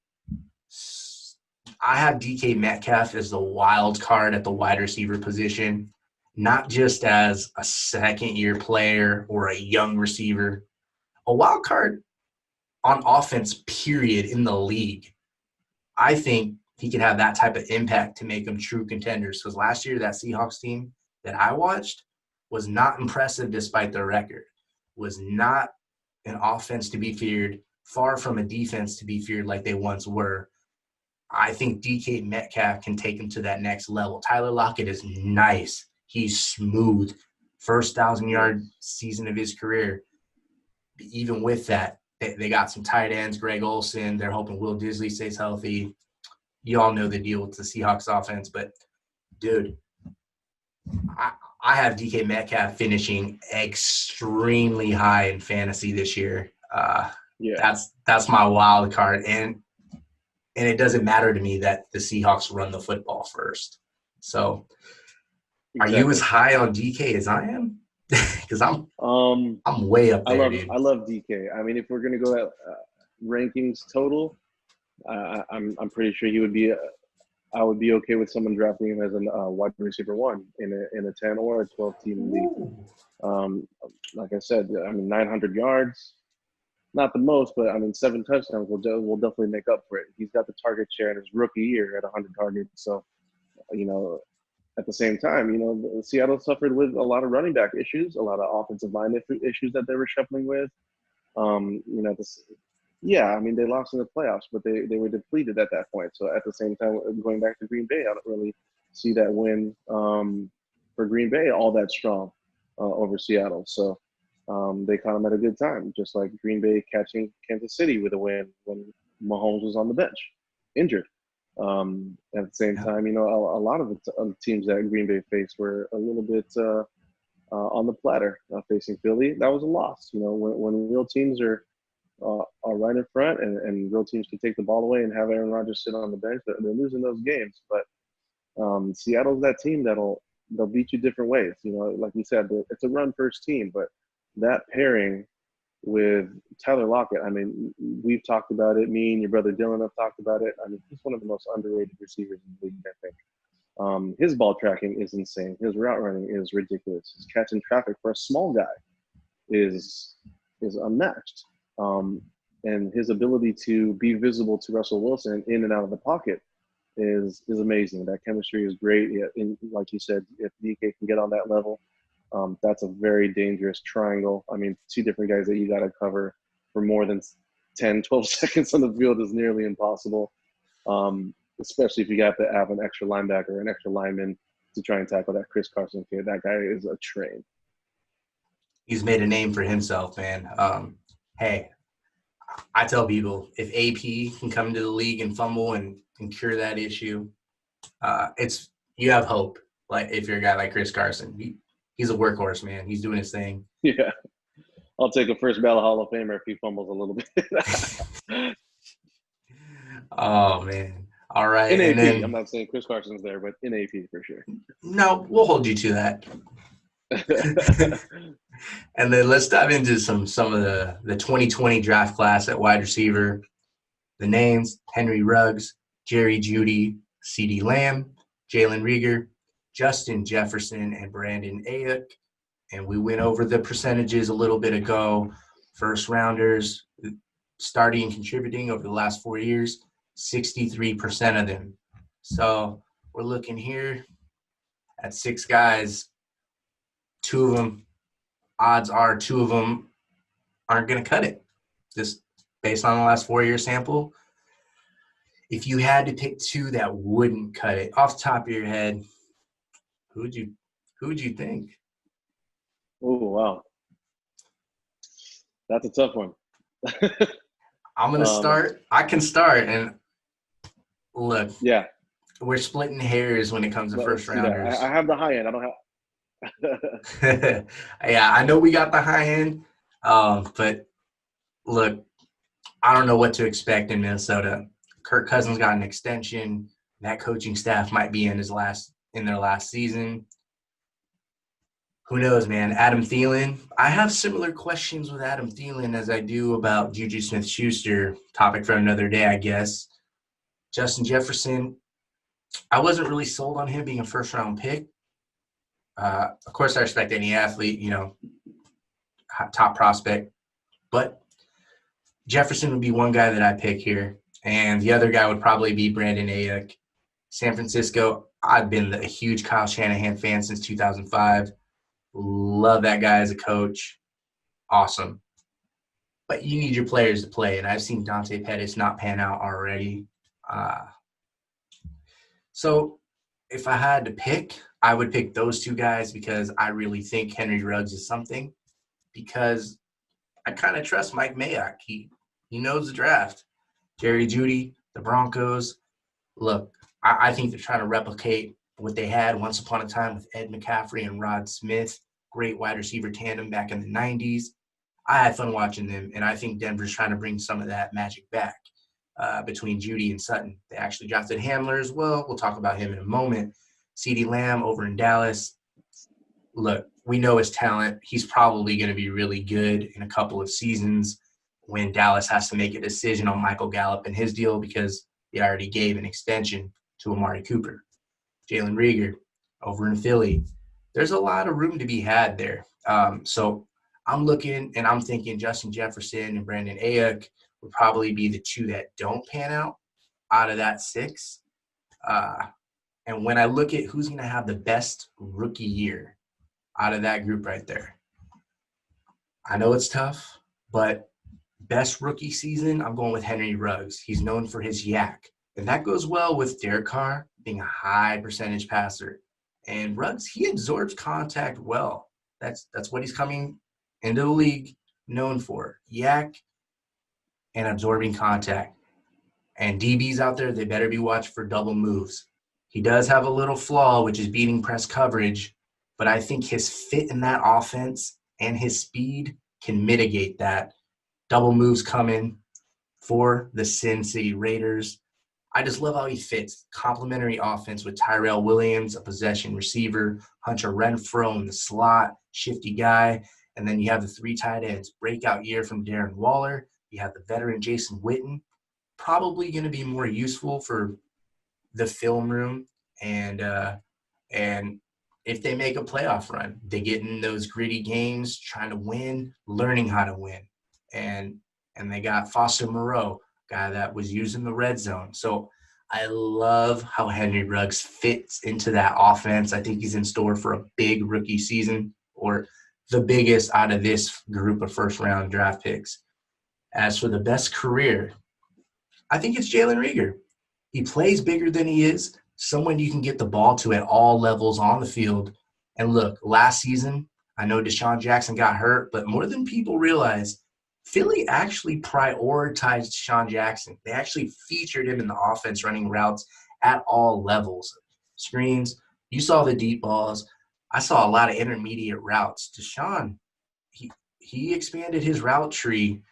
I have DK Metcalf as the wild card at the wide receiver position, not just as a second-year player or a young receiver, a wild card on offense, period, in the league. I think he could have that type of impact to make them true contenders. Because last year, that Seahawks team that I watched was not impressive despite their record, was not an offense to be feared, far from a defense to be feared like they once were. I think DK Metcalf can take him to that next level. Tyler Lockett is nice. He's smooth. First 1,000-yard Yes. season of his career. Even with that, they got some tight ends, Greg Olsen. They're hoping Will Disley stays healthy. You all know the deal with the Seahawks offense. But, dude, I have DK Metcalf finishing extremely high in fantasy this year. Yeah. That's my wild card. And it doesn't matter to me that the Seahawks run the football first. So are you as Exactly. high on DK as I am? Because I'm Um, way up there, dude. I love DK. I mean, if we're gonna go at rankings total, I'm pretty sure he would be. I would be okay with someone drafting him as a wide receiver one in a 10 or a 12 team league. Ooh. Um, like I said, I mean, 900 yards, not the most, but I mean, 7 touchdowns will definitely make up for it. He's got the target share in his rookie year at 100 targets. So, you know, at the same time, Seattle suffered with a lot of running back issues, a lot of offensive line issues that they were shuffling with. Yeah, I mean, they lost in the playoffs, but they were depleted at that point. So at the same time, going back to Green Bay, I don't really see that win for Green Bay all that strong over Seattle. So they caught them at a good time, just like Green Bay catching Kansas City with a win when Mahomes was on the bench, injured. At the same Yeah. time, a lot of the teams that Green Bay faced were a little bit on the platter facing Philly. That was a loss. When real teams are right in front and real teams can take the ball away and have Aaron Rodgers sit on the bench, they're losing those games. But Seattle's that team they'll beat you different ways. Like you said, it's a run first team, but that pairing with Tyler Lockett, I mean, we've talked about it. Me and your brother Dylan have talked about it. I mean, he's one of the most underrated receivers in the league, I think. His ball tracking is insane. His route running is ridiculous. His catching traffic for a small guy is unmatched. And his ability to be visible to Russell Wilson in and out of the pocket is amazing. That chemistry is great. Yeah, like you said, if DK can get on that level, that's a very dangerous triangle. I mean, two different guys that you got to cover for more than 10, 12 seconds on the field is nearly impossible, especially if you got to have an extra linebacker, an extra lineman to try and tackle that Chris Carson kid. That guy is a train. He's made a name for himself, man. Hey, I tell people if AP can come into the league and fumble and cure that issue, it's you have hope. Like if you're a guy like Chris Carson, he's a workhorse, man. He's doing his thing. Yeah, I'll take a first ballot Hall of Famer if he fumbles a little bit. Oh man! All right, In and AP, then I'm not saying Chris Carson's there, but in AP for sure. no, we'll hold you to that. And then let's dive into some of the 2020 draft class at wide receiver. The names: Henry Ruggs, Jerry Jeudy, CeeDee Lamb, Jalen Reagor, Justin Jefferson, and Brandon Ayuk. And we went over the percentages a little bit ago. First rounders starting and contributing over the last 4 years, 63% of them. So we're looking here at 6 guys. 2 of them, odds are 2 of them aren't going to cut it. Just based on the last 4-year sample. If you had to pick 2 that wouldn't cut it, off the top of your head, who would you think? Oh, wow. That's a tough one. I'm going to start. I can start. And look, yeah, we're splitting hairs when it comes to first rounders. I have the high end. I don't have. Yeah, I know we got the high end. But look, I don't know what to expect in Minnesota. Kirk Cousins got an extension. That coaching staff might be in their last season. Who knows, man? Adam Thielen. I have similar questions with Adam Thielen as I do about Juju Smith-Schuster. Topic for another day, I guess. Justin Jefferson. I wasn't really sold on him being a first-round pick. Of course, I respect any athlete, top prospect. But Jefferson would be one guy that I pick here. And the other guy would probably be Brandon Ayuk. San Francisco, I've been a huge Kyle Shanahan fan since 2005. Love that guy as a coach. Awesome. But you need your players to play, and I've seen Dante Pettis not pan out already. So if I had to pick, I would pick those 2 guys because I really think Henry Ruggs is something because I kind of trust Mike Mayock. He knows the draft. Jerry Jeudy, the Broncos. Look, I think they're trying to replicate what they had once upon a time with Ed McCaffrey and Rod Smith, great wide receiver tandem back in the 90s. I had fun watching them, and I think Denver's trying to bring some of that magic back between Jeudy and Sutton. They actually drafted Hamler as well. We'll talk about him in a moment. CeeDee Lamb over in Dallas. Look, we know his talent. He's probably going to be really good in a couple of seasons when Dallas has to make a decision on Michael Gallup and his deal because they already gave an extension to Amari Cooper. Jalen Reagor over in Philly. There's a lot of room to be had there. So I'm looking and I'm thinking Justin Jefferson and Brandon Ayuk would probably be the 2 that don't pan out of that 6. And when I look at who's going to have the best rookie year out of that group right there, I know it's tough, but best rookie season, I'm going with Henry Ruggs. He's known for his yak. And that goes well with Derek Carr being a high percentage passer. And Ruggs, he absorbs contact well. That's what he's coming into the league known for. Yak and absorbing contact. And DBs out there, they better be watched for double moves. He does have a little flaw, which is beating press coverage, but I think his fit in that offense and his speed can mitigate that. Double moves coming for the Sin City Raiders. I just love how he fits. Complementary offense with Tyrell Williams, a possession receiver, Hunter Renfrow in the slot, shifty guy. And then you have the 3 tight ends. Breakout year from Darren Waller. You have the veteran Jason Witten. Probably going to be more useful for the film room And if they make a playoff run, they get in those gritty games, trying to win, learning how to win. And they got Foster Moreau, guy that was using the red zone. So I love how Henry Ruggs fits into that offense. I think he's in store for a big rookie season, or the biggest out of this group of first-round draft picks. As for the best career, I think it's Jalen Rieger. He plays bigger than he is, someone you can get the ball to at all levels on the field. And look, last season, I know Deshaun Jackson got hurt, but more than people realize, Philly actually prioritized Deshaun Jackson. They actually featured him in the offense running routes at all levels. Screens, you saw the deep balls. I saw a lot of intermediate routes. Deshaun, he expanded his route tree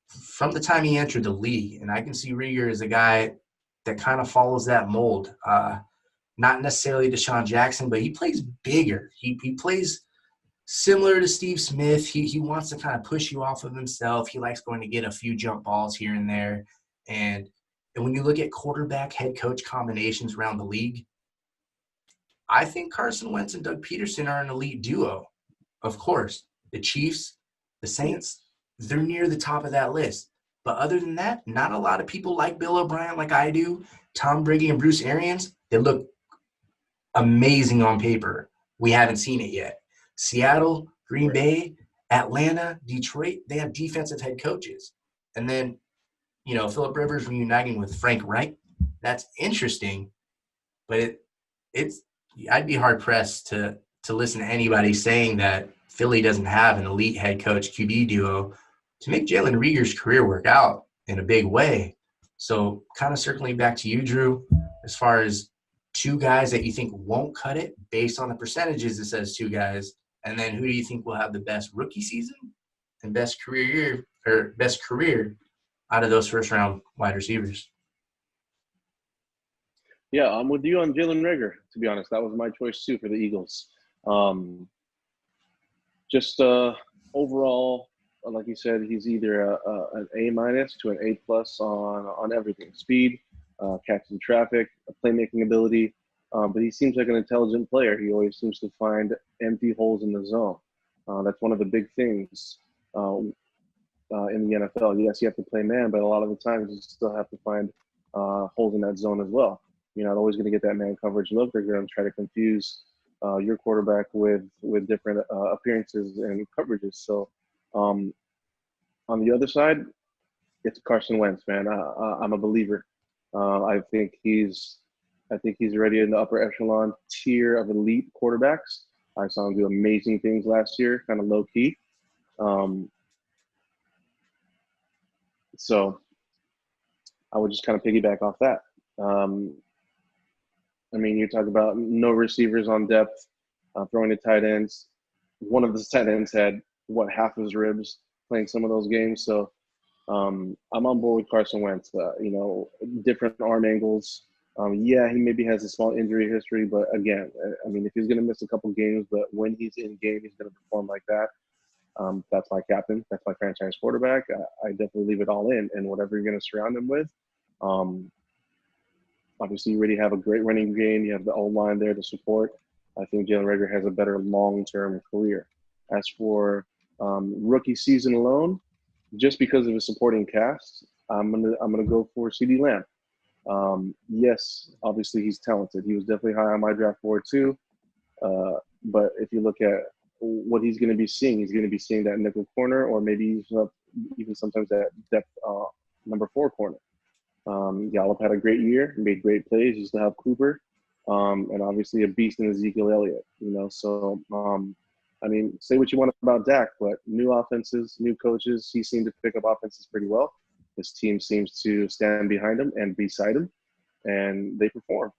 from the time he entered the league, and I can see Rieger as a guy that kind of follows that mold. Not necessarily Deshaun Jackson, but he plays bigger. He plays similar to Steve Smith. He wants to kind of push you off of himself. He likes going to get a few jump balls here and there. And when you look at quarterback head coach combinations around the league, I think Carson Wentz and Doug Peterson are an elite duo. Of course, the Chiefs, the Saints, they're near the top of that list. But other than that, not a lot of people like Bill O'Brien like I do. Tom Brady and Bruce Arians, they look amazing on paper. We haven't seen it yet. Seattle, Green Bay, Atlanta, Detroit, they have defensive head coaches. And then, Philip Rivers reuniting with Frank Reich, that's interesting. But I'd be hard pressed to listen to anybody saying that Philly doesn't have an elite head coach QB duo to make Jalen Rieger's career work out in a big way. So kind of circling back to you, Drew, as far as two guys that you think won't cut it based on the percentages, it says two guys. And then who do you think will have the best rookie season and best career out of those first round wide receivers? Yeah, I'm with you on Jalen Rieger, to be honest. That was my choice, too, for the Eagles. Just overall, like you said, he's either an A- to an A+ on everything. Speed, catching traffic, playmaking ability. But he seems like an intelligent player. He always seems to find empty holes in the zone. That's one of the big things in the NFL. Yes, you have to play man, but a lot of the times you still have to find holes in that zone as well. You're not always going to get that man coverage look. They're going to try to confuse your quarterback with different appearances and coverages. So on the other side, it's Carson Wentz, man. I'm a believer. I think he's already in the upper echelon tier of elite quarterbacks. I saw him do amazing things last year, kind of low key. So I would just kind of piggyback off that. I mean, you talk about no receivers on depth, throwing to tight ends. One of the tight ends had, half his ribs playing some of those games. So I'm on board with Carson Wentz. Different arm angles. He maybe has a small injury history, but again, I mean, if he's going to miss a couple games, but when he's in game, he's going to perform like that. That's my captain. That's my franchise quarterback. I definitely leave it all in, and whatever you're going to surround him with. Obviously, you already have a great running game. You have the O-line there to support. I think Jalen Rieger has a better long-term career. As for rookie season alone, just because of his supporting cast, I'm gonna go for CeeDee Lamb. Yes, obviously he's talented. He was definitely high on my draft board too. But if you look at what he's going to be seeing, he's going to be seeing that nickel corner, or maybe even sometimes that depth number 4 corner. Gallup had a great year, made great plays. You still have Cooper, and obviously a beast in Ezekiel Elliott. So I mean, say what you want about Dak, but new offenses, new coaches, he seemed to pick up offenses pretty well. His team seems to stand behind him and beside him, and they perform.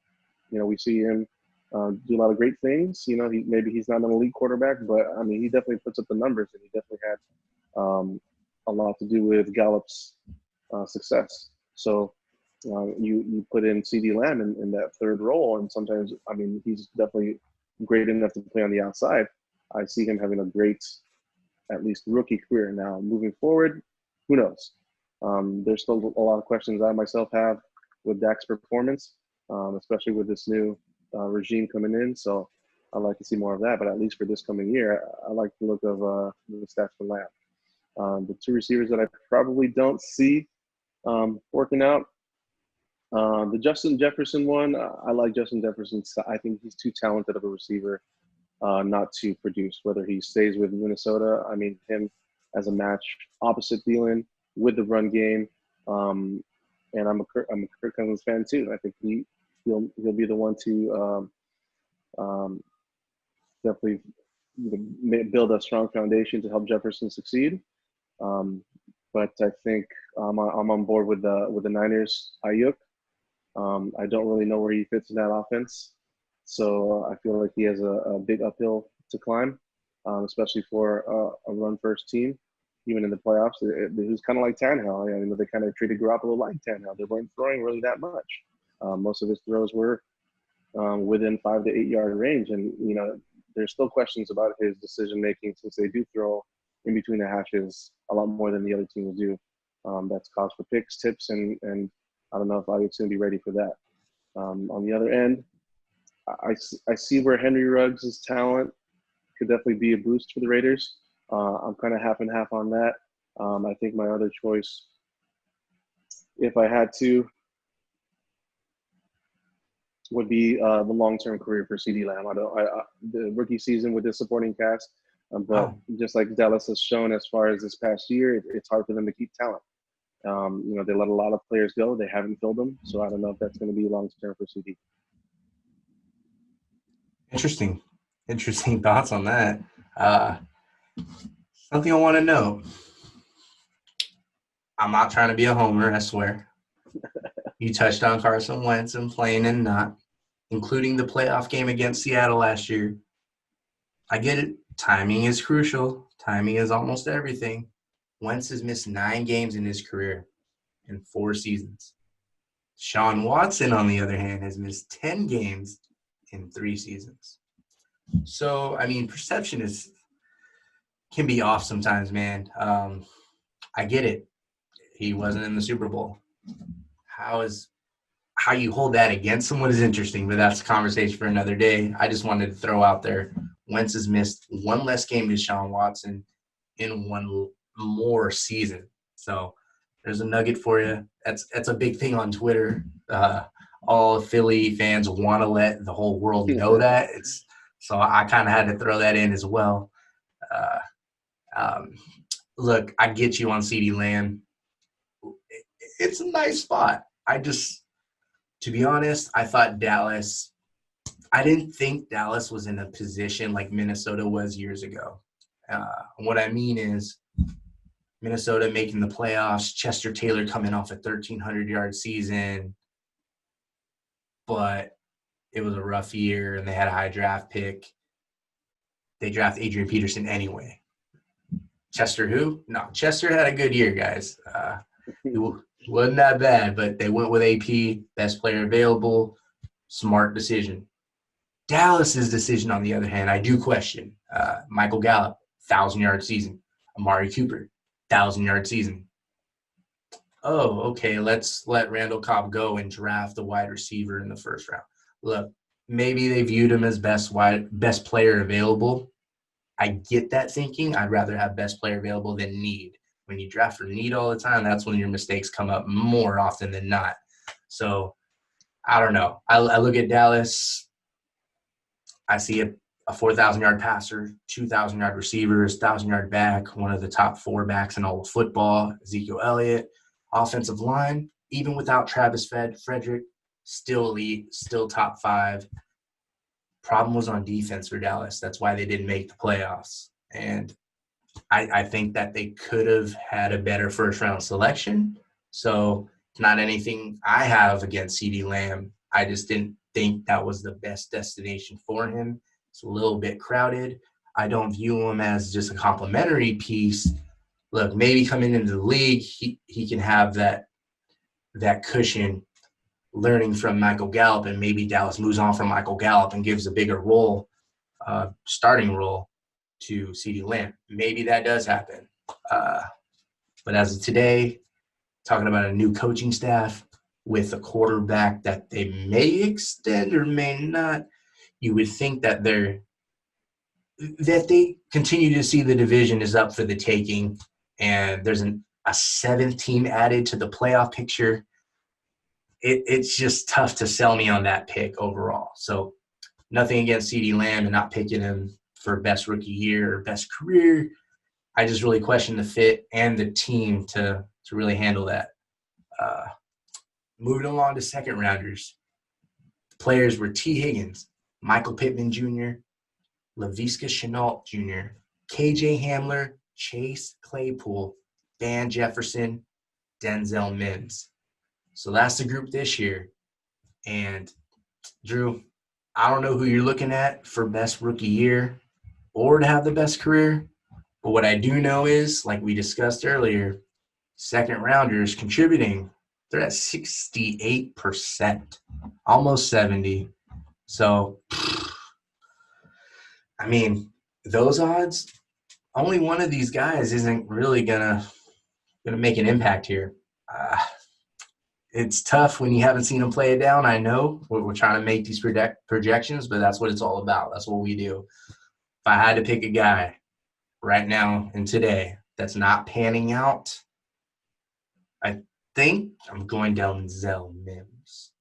We see him do a lot of great things. Maybe he's not an elite quarterback, but I mean, he definitely puts up the numbers, and he definitely had a lot to do with Gallup's success. So you put in CeeDee Lamb in that third role, and sometimes, I mean, he's definitely great enough to play on the outside. I see him having a great, at least rookie career. Now, moving forward, who knows? There's still a lot of questions I myself have with Dak's performance, especially with this new regime coming in. So I'd like to see more of that. But at least for this coming year, I like the look of the stats for Lamb. The two receivers that I probably don't see working out. The Justin Jefferson one, I like Justin Jefferson. I think he's too talented of a receiver not to produce. Whether he stays with Minnesota, I mean, him as a match opposite Thielen with the run game. And I'm a Kirk Cousins fan too. I think he'll be the one to definitely build a strong foundation to help Jefferson succeed. But I think I'm on board with the Niners. Ayuk. I don't really know where he fits in that offense, so I feel like he has a big uphill to climb, especially for a run-first team. Even in the playoffs, it was kind of like Tannehill. I mean, they kind of treated Garoppolo like Tannehill. They weren't throwing really that much. Most of his throws were within 5 to 8 yard range, and there's still questions about his decision making since they do throw in between the hashes a lot more than the other teams do. That's cause for picks, tips, and I don't know if Ayuk's going to be ready for that. On the other end, I see where Henry Ruggs' talent could definitely be a boost for the Raiders. I'm kind of half and half on that. I think my other choice, if I had to, would be the long-term career for CeeDee Lamb. The rookie season with this supporting cast, but just like Dallas has shown as far as this past year, it's hard for them to keep talent. They let a lot of players go. They haven't filled them, so I don't know if that's going to be long-term for CD. Interesting thoughts on that. Something I want to know. I'm not trying to be a homer, I swear. You touched on Carson Wentz and playing and not, including the playoff game against Seattle last year. I get it. Timing is crucial. Timing is almost everything. Wentz has missed 9 games in his career in 4 seasons. Sean Watson, on the other hand, has missed 10 games in 3 seasons. So, I mean, perception can be off sometimes, man. I get it. He wasn't in the Super Bowl. How you hold that against someone is interesting, but that's a conversation for another day. I just wanted to throw out there, Wentz has missed 1 less game than Sean Watson in 1 more season. So there's a nugget for you. That's a big thing on Twitter. All Philly fans want to let the whole world know that. So I kind of had to throw that in as well. Look, I get you on CeeDee Lamb. It's a nice spot. To be honest, I didn't think Dallas was in a position like Minnesota was years ago. What I mean is Minnesota making the playoffs, Chester Taylor coming off a 1,300-yard season, but it was a rough year and they had a high draft pick. They draft Adrian Peterson anyway. Chester who? No, Chester had a good year, guys. It wasn't that bad, but they went with AP, best player available, smart decision. Dallas's decision, on the other hand, I do question. Michael Gallup, 1,000-yard season. Amari Cooper, 1,000-yard season. Oh, okay, let's let Randall Cobb go and draft the wide receiver in the first round. Look, maybe they viewed him as best player available. I get that thinking. I'd rather have best player available than need. When you draft for need all the time, that's when your mistakes come up more often than not. So, I don't know. I look at Dallas. I see a 4,000-yard passer, 2,000-yard receivers, 1,000-yard back, one of the top 4 backs in all of football, Ezekiel Elliott. Offensive line, even without Travis Frederick, still elite, still top 5. Problem was on defense for Dallas. That's why they didn't make the playoffs. And I think that they could have had a better first-round selection. So it's not anything I have against CeeDee Lamb. I just didn't think that was the best destination for him. It's a little bit crowded. I don't view him as just a complimentary piece. Look, maybe coming into the league, he can have that cushion learning from Michael Gallup, and maybe Dallas moves on from Michael Gallup and gives a bigger role, starting role, to CeeDee Lamb. Maybe that does happen. But as of today, talking about a new coaching staff, with a quarterback that they may extend or may not, you would think that they continue to see the division is up for the taking, and there's a seventh team added to the playoff picture. It's just tough to sell me on that pick overall. So nothing against CeeDee Lamb and not picking him for best rookie year or best career. I just really question the fit and the team to really handle that. Moving along to second rounders, the players were T. Higgins, Michael Pittman Jr., Laviska Shenault Jr., KJ Hamler, Chase Claypool, Van Jefferson, Denzel Mims. So that's the group this year. And Drew, I don't know who you're looking at for best rookie year or to have the best career. But what I do know is, like we discussed earlier, second rounders contributing, they're at 68%, almost 70. So, I mean, those odds, only one of these guys isn't really gonna make an impact here. It's tough when you haven't seen them play it down. I know we're trying to make these projections, but that's what it's all about. That's what we do. If I had to pick a guy right now and today that's not panning out, I think I'm going down Denzel Mims.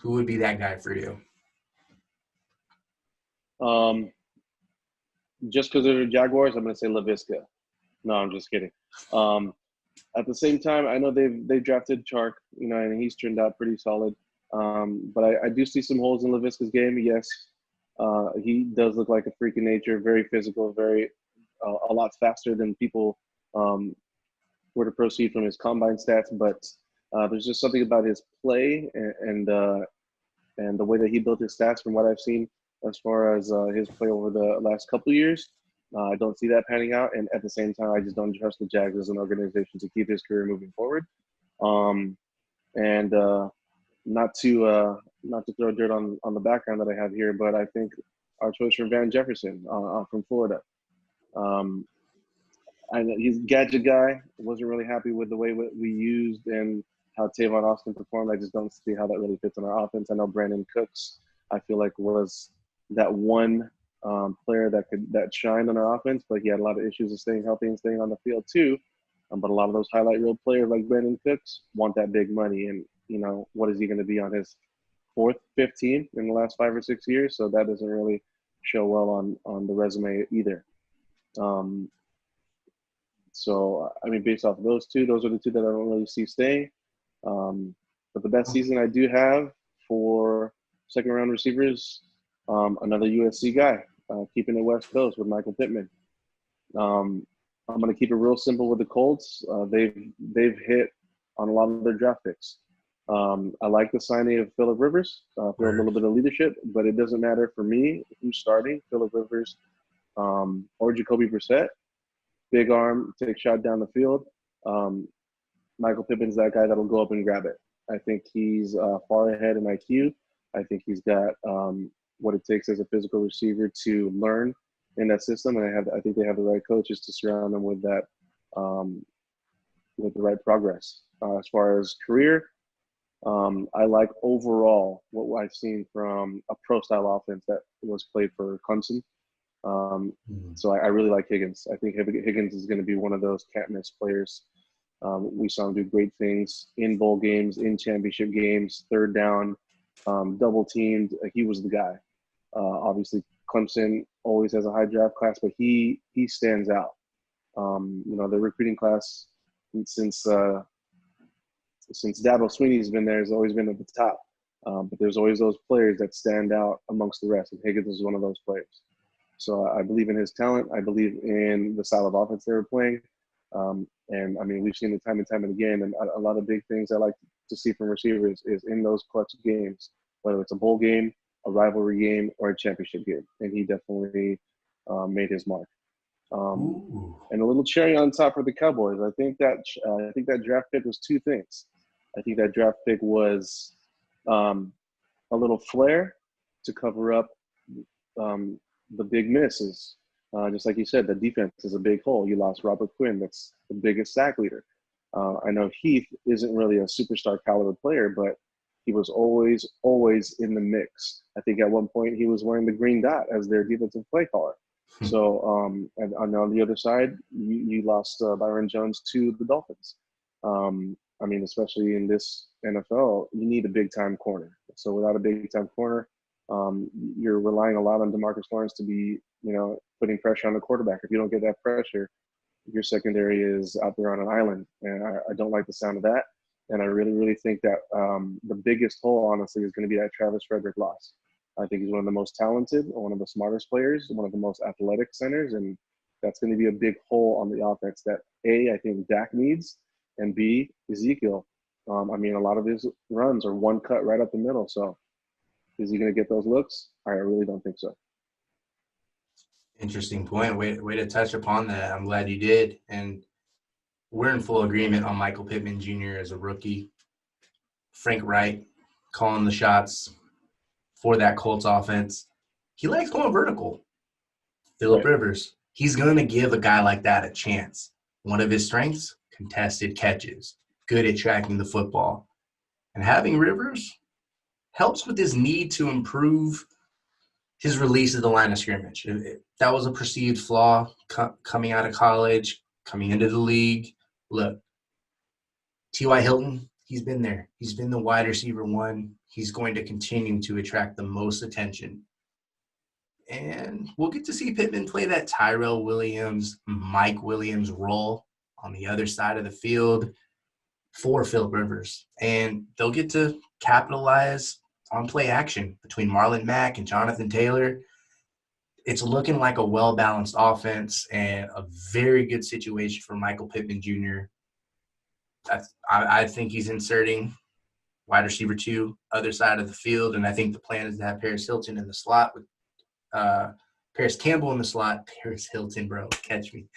Who would be that guy for you? Just because they're the Jaguars, I'm going to say Laviska. No, I'm just kidding. At the same time, I know they drafted Chark, and he's turned out pretty solid. But I do see some holes in Laviska's game. Yes, he does look like a freak of nature, very physical, very a lot faster than people were to proceed from his combine stats. But there's just something about his play and the way that he built his stats from what I've seen as far as his play over the last couple of years. I don't see that panning out, and at the same time, I just don't trust the Jags as an organization to keep his career moving forward. And not to throw dirt on the background that I have here, but I think our choice for Van Jefferson from Florida. I know he's a gadget guy. Wasn't really happy with the way we used and how Tavon Austin performed. I just don't see how that really fits in our offense. I know Brandon Cooks, I feel like, was that one player that shined on our offense, but he had a lot of issues of staying healthy and staying on the field too. But a lot of those highlight reel players like Brandon Cooks want that big money, and what is he going to be on his fourth, fifth team in the last 5 or 6 years? So that doesn't really show well on the resume either. So I mean, based off of those are the two that I don't really see staying. But the best season I do have for second round receivers, another USC guy, keeping it West Coast with Michael Pittman. I'm going to keep it real simple with the Colts. They've hit on a lot of their draft picks. I like the signing of Phillip Rivers for a little bit of leadership, but it doesn't matter for me who's starting, Phillip Rivers or Jacoby Brissett. Big arm, take shot down the field. Michael Pittman's that guy that'll go up and grab it. I think he's far ahead in IQ. I think he's got what it takes as a physical receiver to learn in that system, and I think they have the right coaches to surround them with that, with the right progress. As far as career, I like overall what I've seen from a pro-style offense that was played for Clemson. So I really like Higgins. I think Higgins is going to be one of those can't-miss players. We saw him do great things in bowl games, in championship games, third down, double-teamed. He was the guy. Obviously, Clemson always has a high draft class, but he stands out. The recruiting class since Dabo Sweeney's been there has always been at the top. But there's always those players that stand out amongst the rest, and Higgins is one of those players. So I believe in his talent. I believe in the style of offense they were playing. And I mean, we've seen it time and time and again. And a lot of big things I like to see from receivers is in those clutch games, whether it's a bowl game, a rivalry game, or a championship game. And he definitely made his mark. And a little cherry on top for the Cowboys. I think that draft pick was two things. I think that draft pick was a little flair to cover up the big misses. Just like you said, the defense is a big hole. You lost Robert Quinn. That's the biggest sack leader. I know Heath isn't really a superstar caliber player, but he was always in the mix. I think at one point he was wearing the green dot as their defensive play caller. So, and on the other side, you lost Byron Jones to the Dolphins. I mean, especially in this NFL, you need a big time corner. So without a big time corner, you're relying a lot on DeMarcus Lawrence to be, putting pressure on the quarterback. If you don't get that pressure, your secondary is out there on an island, and I don't like the sound of that. And I really, really think that the biggest hole, honestly, is going to be that Travis Frederick loss. I think he's one of the most talented, one of the smartest players, one of the most athletic centers, and that's going to be a big hole on the offense that A, I think Dak needs, and B, Ezekiel. I mean, a lot of his runs are one cut right up the middle. So is he going to get those looks? I really don't think so. Interesting point. Way to touch upon that. I'm glad you did. And we're in full agreement on Michael Pittman Jr. as a rookie. Frank Wright calling the shots for that Colts offense. He likes going vertical. Phillip Rivers, he's going to give a guy like that a chance. One of his strengths, contested catches, good at tracking the football. And having Rivers helps with his need to improve his release of the line of scrimmage. That was a perceived flaw coming out of college, coming into the league. Look, T.Y. Hilton, he's been there. He's been the wide receiver one. He's going to continue to attract the most attention. And we'll get to see Pittman play that Tyrell Williams, Mike Williams role on the other side of the field for Phillip Rivers. And they'll get to capitalize on play action between Marlon Mack and Jonathan Taylor. It's looking like a well-balanced offense and a very good situation for Michael Pittman Jr. I think he's inserting wide receiver 2, other side of the field, and I think the plan is to have Paris Hilton in the slot with Paris Campbell in the slot. Paris Hilton, bro, catch me.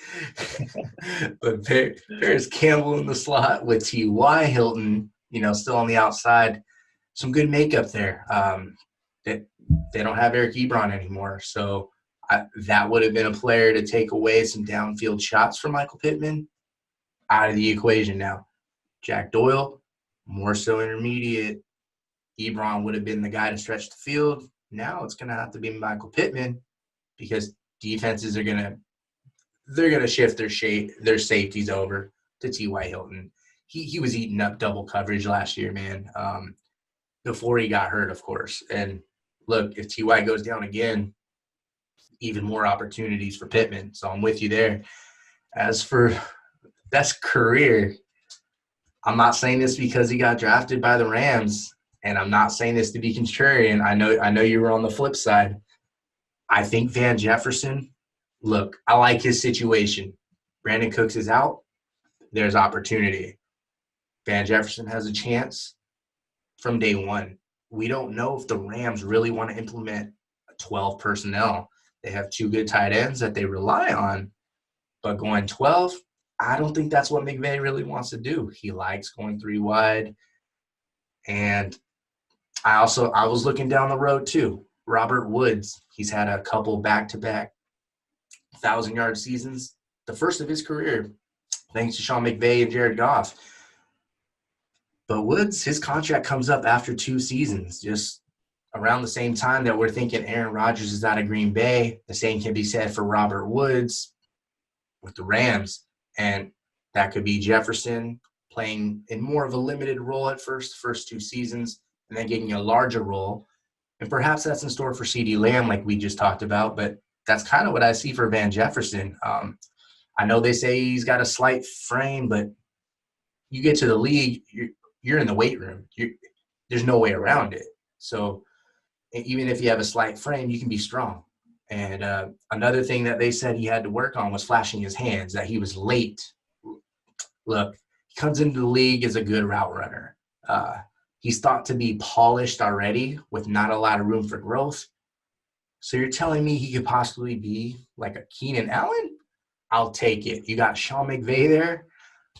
But Paris Campbell in the slot with T.Y. Hilton, still on the outside. Some good makeup there. They don't have Eric Ebron anymore, so that would have been a player to take away some downfield shots from Michael Pittman out of the equation now. Jack Doyle, more so intermediate. Ebron would have been the guy to stretch the field. Now it's going to have to be Michael Pittman because defenses are going to shift their safeties over to T.Y. Hilton. He was eating up double coverage last year, man, before he got hurt, of course. And look, if T.Y. goes down again, even more opportunities for Pittman. So I'm with you there. As for best career, I'm not saying this because he got drafted by the Rams, and I'm not saying this to be contrarian. I know you were on the flip side. I think Van Jefferson, look, I like his situation. Brandon Cooks is out. There's opportunity. Van Jefferson has a chance from day one. We don't know if the Rams really want to implement 12 personnel. They have 2 good tight ends that they rely on, but going 12, I don't think that's what McVay really wants to do. He likes going 3 wide. And I was looking down the road too. Robert Woods, he's had a couple back-to-back 1,000-yard seasons, the first of his career, thanks to Sean McVay and Jared Goff. But Woods, his contract comes up after 2 seasons, just around the same time that we're thinking Aaron Rodgers is out of Green Bay. The same can be said for Robert Woods with the Rams. And that could be Jefferson playing in more of a limited role at first 2 seasons, and then getting a larger role. And perhaps that's in store for CeeDee Lamb like we just talked about, but that's kind of what I see for Van Jefferson. I know they say he's got a slight frame, but you get to the league, you're in the weight room. There's no way around it. So even if you have a slight frame, you can be strong. And another thing that they said he had to work on was flashing his hands, that he was late. Look, he comes into the league as a good route runner. He's thought to be polished already with not a lot of room for growth. So you're telling me he could possibly be like a Keenan Allen? I'll take it. You got Sean McVay there.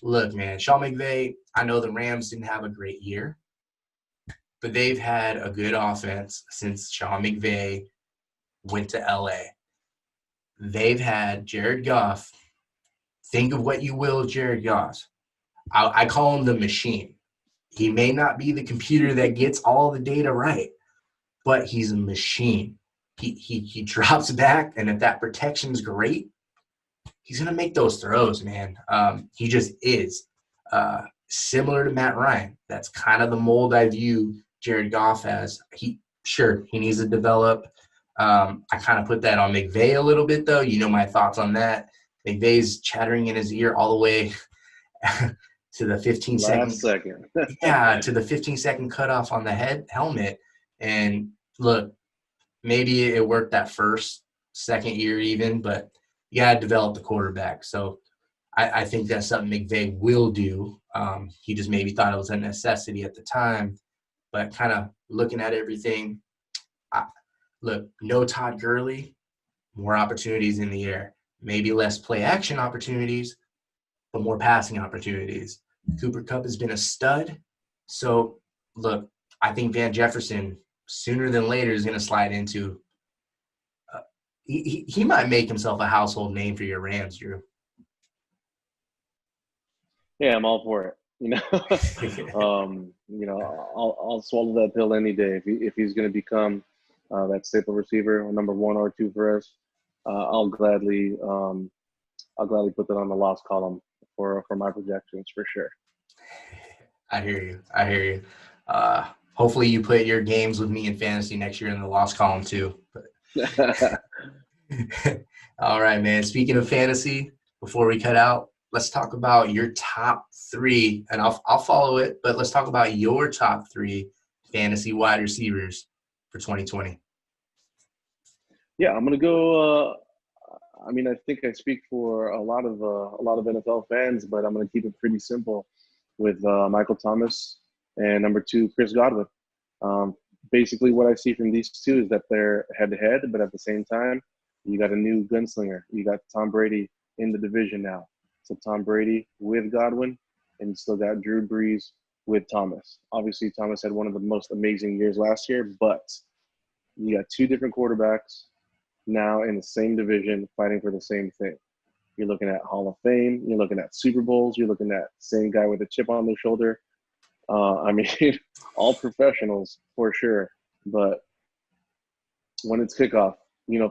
Look, man, Sean McVay, I know the Rams didn't have a great year, but they've had a good offense since Sean McVay went to LA. They've had Jared Goff. Think of what you will of Jared Goff. I call him the machine. He may not be the computer that gets all the data right, but he's a machine. He drops back, and if that protection's great, he's gonna make those throws, man. He just is. Similar to Matt Ryan. That's kind of the mold I view Jared Goff as. He needs to develop. I kind of put that on McVay a little bit, though. You know my thoughts on that. McVay's chattering in his ear all the way to the 15-second. Last second. Yeah, to the 15-second cutoff on the helmet. And look, maybe it worked that first, second year even, but you got to develop the quarterback. So I think that's something McVay will do. He just maybe thought it was a necessity at the time, but kind of looking at everything, look, no Todd Gurley, more opportunities in the air. Maybe less play action opportunities, but more passing opportunities. Cooper Kupp has been a stud. So, look, I think Van Jefferson, sooner than later, is going to slide into he might make himself a household name for your Rams, Drew. Yeah, I'm all for it. I'll swallow that pill any day. If he's going to become that staple receiver, number 1 or 2 for us, I'll gladly put that on the loss column for my projections for sure. I hear you. Hopefully you put your games with me in fantasy next year in the loss column too. All right, man. Speaking of fantasy, before we cut out, let's talk about your top 3, and I'll follow it, but let's talk about your top 3 fantasy wide receivers for 2020. Yeah, I'm gonna go. I think I speak for a lot of NFL fans, but I'm gonna keep it pretty simple with Michael Thomas and number 2, Chris Godwin. Basically, what I see from these two is that they're head-to-head, but at the same time, you got a new gunslinger. You got Tom Brady in the division now. So Tom Brady with Godwin, and you still got Drew Brees with Thomas. Obviously, Thomas had one of the most amazing years last year, but you got 2 different quarterbacks now in the same division fighting for the same thing. You're looking at Hall of Fame. You're looking at Super Bowls. You're looking at same guy with a chip on their shoulder. All professionals for sure. But when it's kickoff,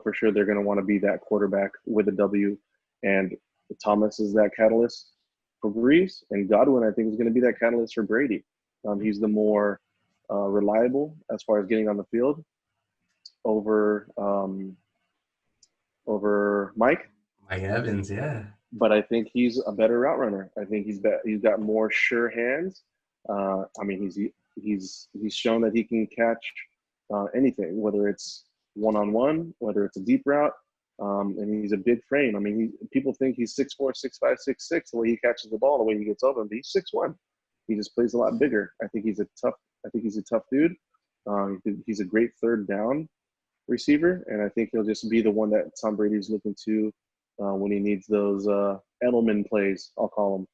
for sure they're going to want to be that quarterback with a W. And Thomas is that catalyst for Brees. And Godwin, I think, is going to be that catalyst for Brady. He's the more reliable as far as getting on the field over Mike Evans, yeah. But I think he's a better route runner. I think he's got more sure hands. He's shown that he can catch anything, whether it's one-on-one, whether it's a deep route, and he's a big frame. People think he's 6'4", 6'5", 6'6", the way he catches the ball, the way he gets open, but he's 6'1". He just plays a lot bigger. I think he's a tough dude. He's a great third down receiver, and I think he'll just be the one that Tom Brady's looking to when he needs those Edelman plays, I'll call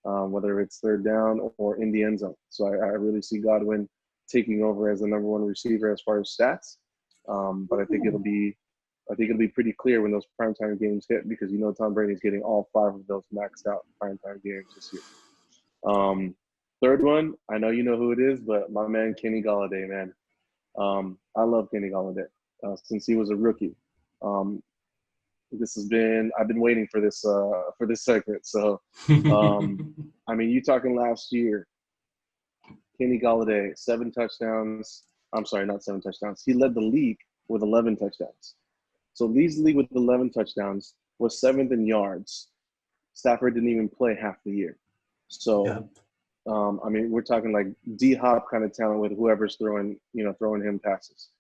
them, whether it's third down or in the end zone. So I really see Godwin taking over as the number 1 receiver as far as stats. But I think it'll be pretty clear when those primetime games hit, because Tom Brady's getting all 5 of those maxed out primetime games this year. Third one, I know you know who it is, but my man Kenny Golladay, man. I love Kenny Golladay since he was a rookie. I've been waiting for this segment. So, you talking last year, Kenny Golladay, 7 touchdowns. I'm sorry, not 7 touchdowns. He led the league with 11 touchdowns. So leads the league with 11 touchdowns, was 7th in yards. Stafford didn't even play half the year. So, yeah. We're talking like D-Hop kind of talent with whoever's throwing him passes,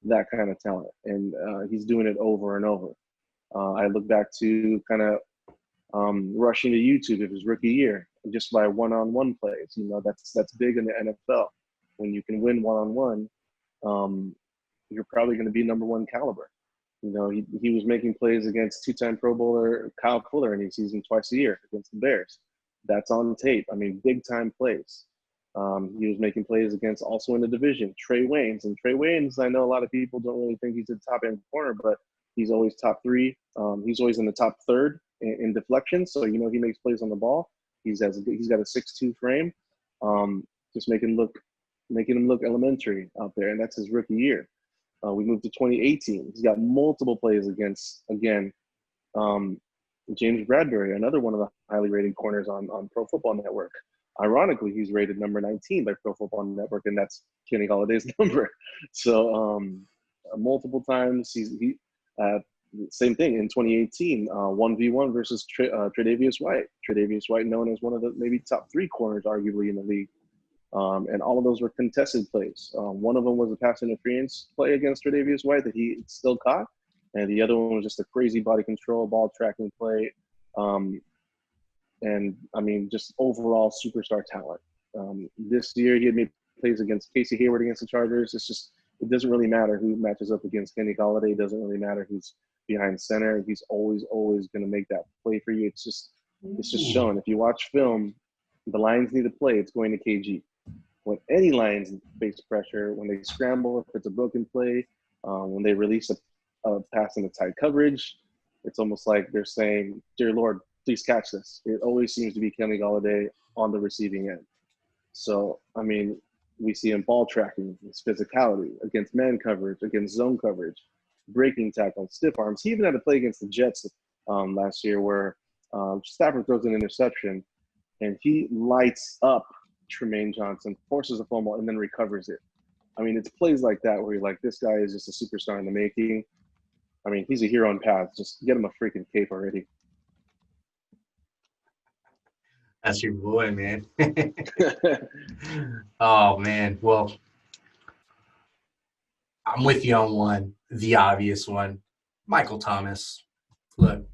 that kind of talent. And he's doing it over and over. I look back to kind of rushing to YouTube of his rookie year, just by one-on-one plays. That's big in the NFL. When you can win one-on-one, you're probably going to be number 1 caliber. He was making plays against 2-time Pro Bowler Kyle Fuller, and he sees him twice a year against the Bears. That's on tape. Big-time plays. He was making plays against, also in the division, Trey Waynes. And Trey Waynes, I know a lot of people don't really think he's a top-end corner, but he's always top 3. He's always in the top 3rd in deflections. So, he makes plays on the ball. He's got a 6'2" frame, just making him look elementary out there, and that's his rookie year. We moved to 2018. He's got multiple plays against, again, James Bradbury, another one of the highly rated corners on Pro Football Network. Ironically, he's rated number 19 by Pro Football Network, and that's Kenny Galladay's number. So multiple times same thing in 2018, 1v1 versus Tre'Davious White. Tre'Davious White, known as one of the maybe top 3 corners, arguably, in the league. And all of those were contested plays. One of them was a pass interference play against Tre'Davious White that he still caught, and the other one was just a crazy body control, ball tracking play. And, I mean, just overall superstar talent. This year he had made plays against Casey Hayward against the Chargers. It doesn't really matter who matches up against Kenny Galladay. It doesn't really matter who's behind center. He's always going to make that play for you. It's just shown. If you watch film, the Lions need a play, it's going to KG. When any Lions face pressure, when they scramble, if it's a broken play, when they release a pass into tight coverage, it's almost like they're saying, "Dear Lord, please catch this." It always seems to be Kenny Galladay on the receiving end. So, I mean, we see him ball tracking, his physicality, against man coverage, against zone coverage, breaking tackles, stiff arms. He even had a play against the Jets last year where Stafford throws an interception, and he lights up Tremaine Johnson, forces a fumble, and then recovers it. I mean, it's plays like that where you're like, this guy is just a superstar in the making. I mean, he's a hero on path. Just get him a freaking cape already. That's your boy, man. Oh, man. Well, I'm with you on one, the obvious one. Michael Thomas. Look,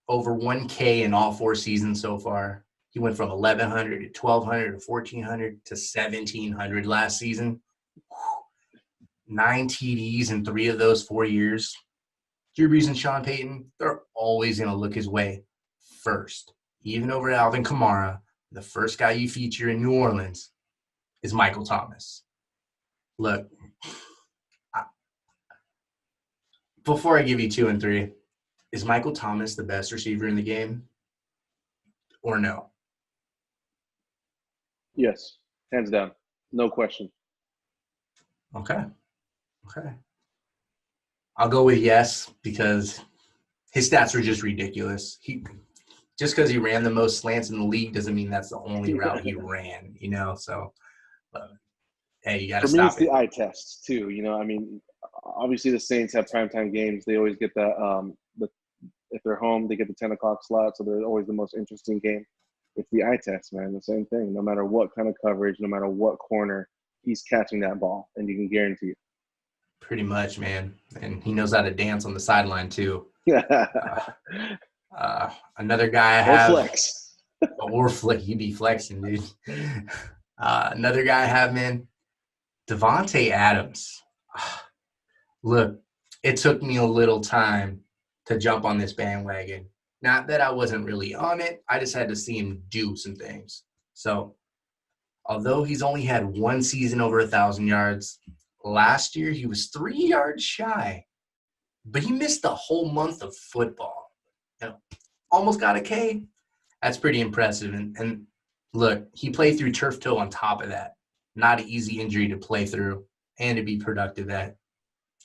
over 1K in all 4 seasons so far. He went from 1,100 to 1,200 to 1,400 to 1,700 last season. 9 TDs in 3 of those 4 years. Drew Brees and Sean Payton, they're always going to look his way first. Even over Alvin Kamara, the first guy you feature in New Orleans is Michael Thomas. Look, before I give you 2 and 3, is Michael Thomas the best receiver in the game or no? Yes, hands down. No question. Okay. I'll go with yes because his stats were just ridiculous. Just because he ran the most slants in the league doesn't mean that's the only route he ran, So, hey, you got to stop it. For me, it's the eye test too. I mean, obviously the Saints have primetime games. They always get if they're home, they get the 10 o'clock slot, so they're always the most interesting game. It's the eye test, man. The same thing. No matter what kind of coverage, no matter what corner, he's catching that ball, and you can guarantee it. Pretty much, man. And he knows how to dance on the sideline too. Another guy I have. Or flex. He'd be flexing, dude. Another guy I have, man. Davante Adams. Look, it took me a little time to jump on this bandwagon. Not that I wasn't really on it. I just had to see him do some things. So, although he's only had 1 season over 1,000 yards, last year he was 3 yards shy. But he missed the whole month of football. Almost got a K. That's pretty impressive. And look, he played through turf toe on top of that. Not an easy injury to play through and to be productive at.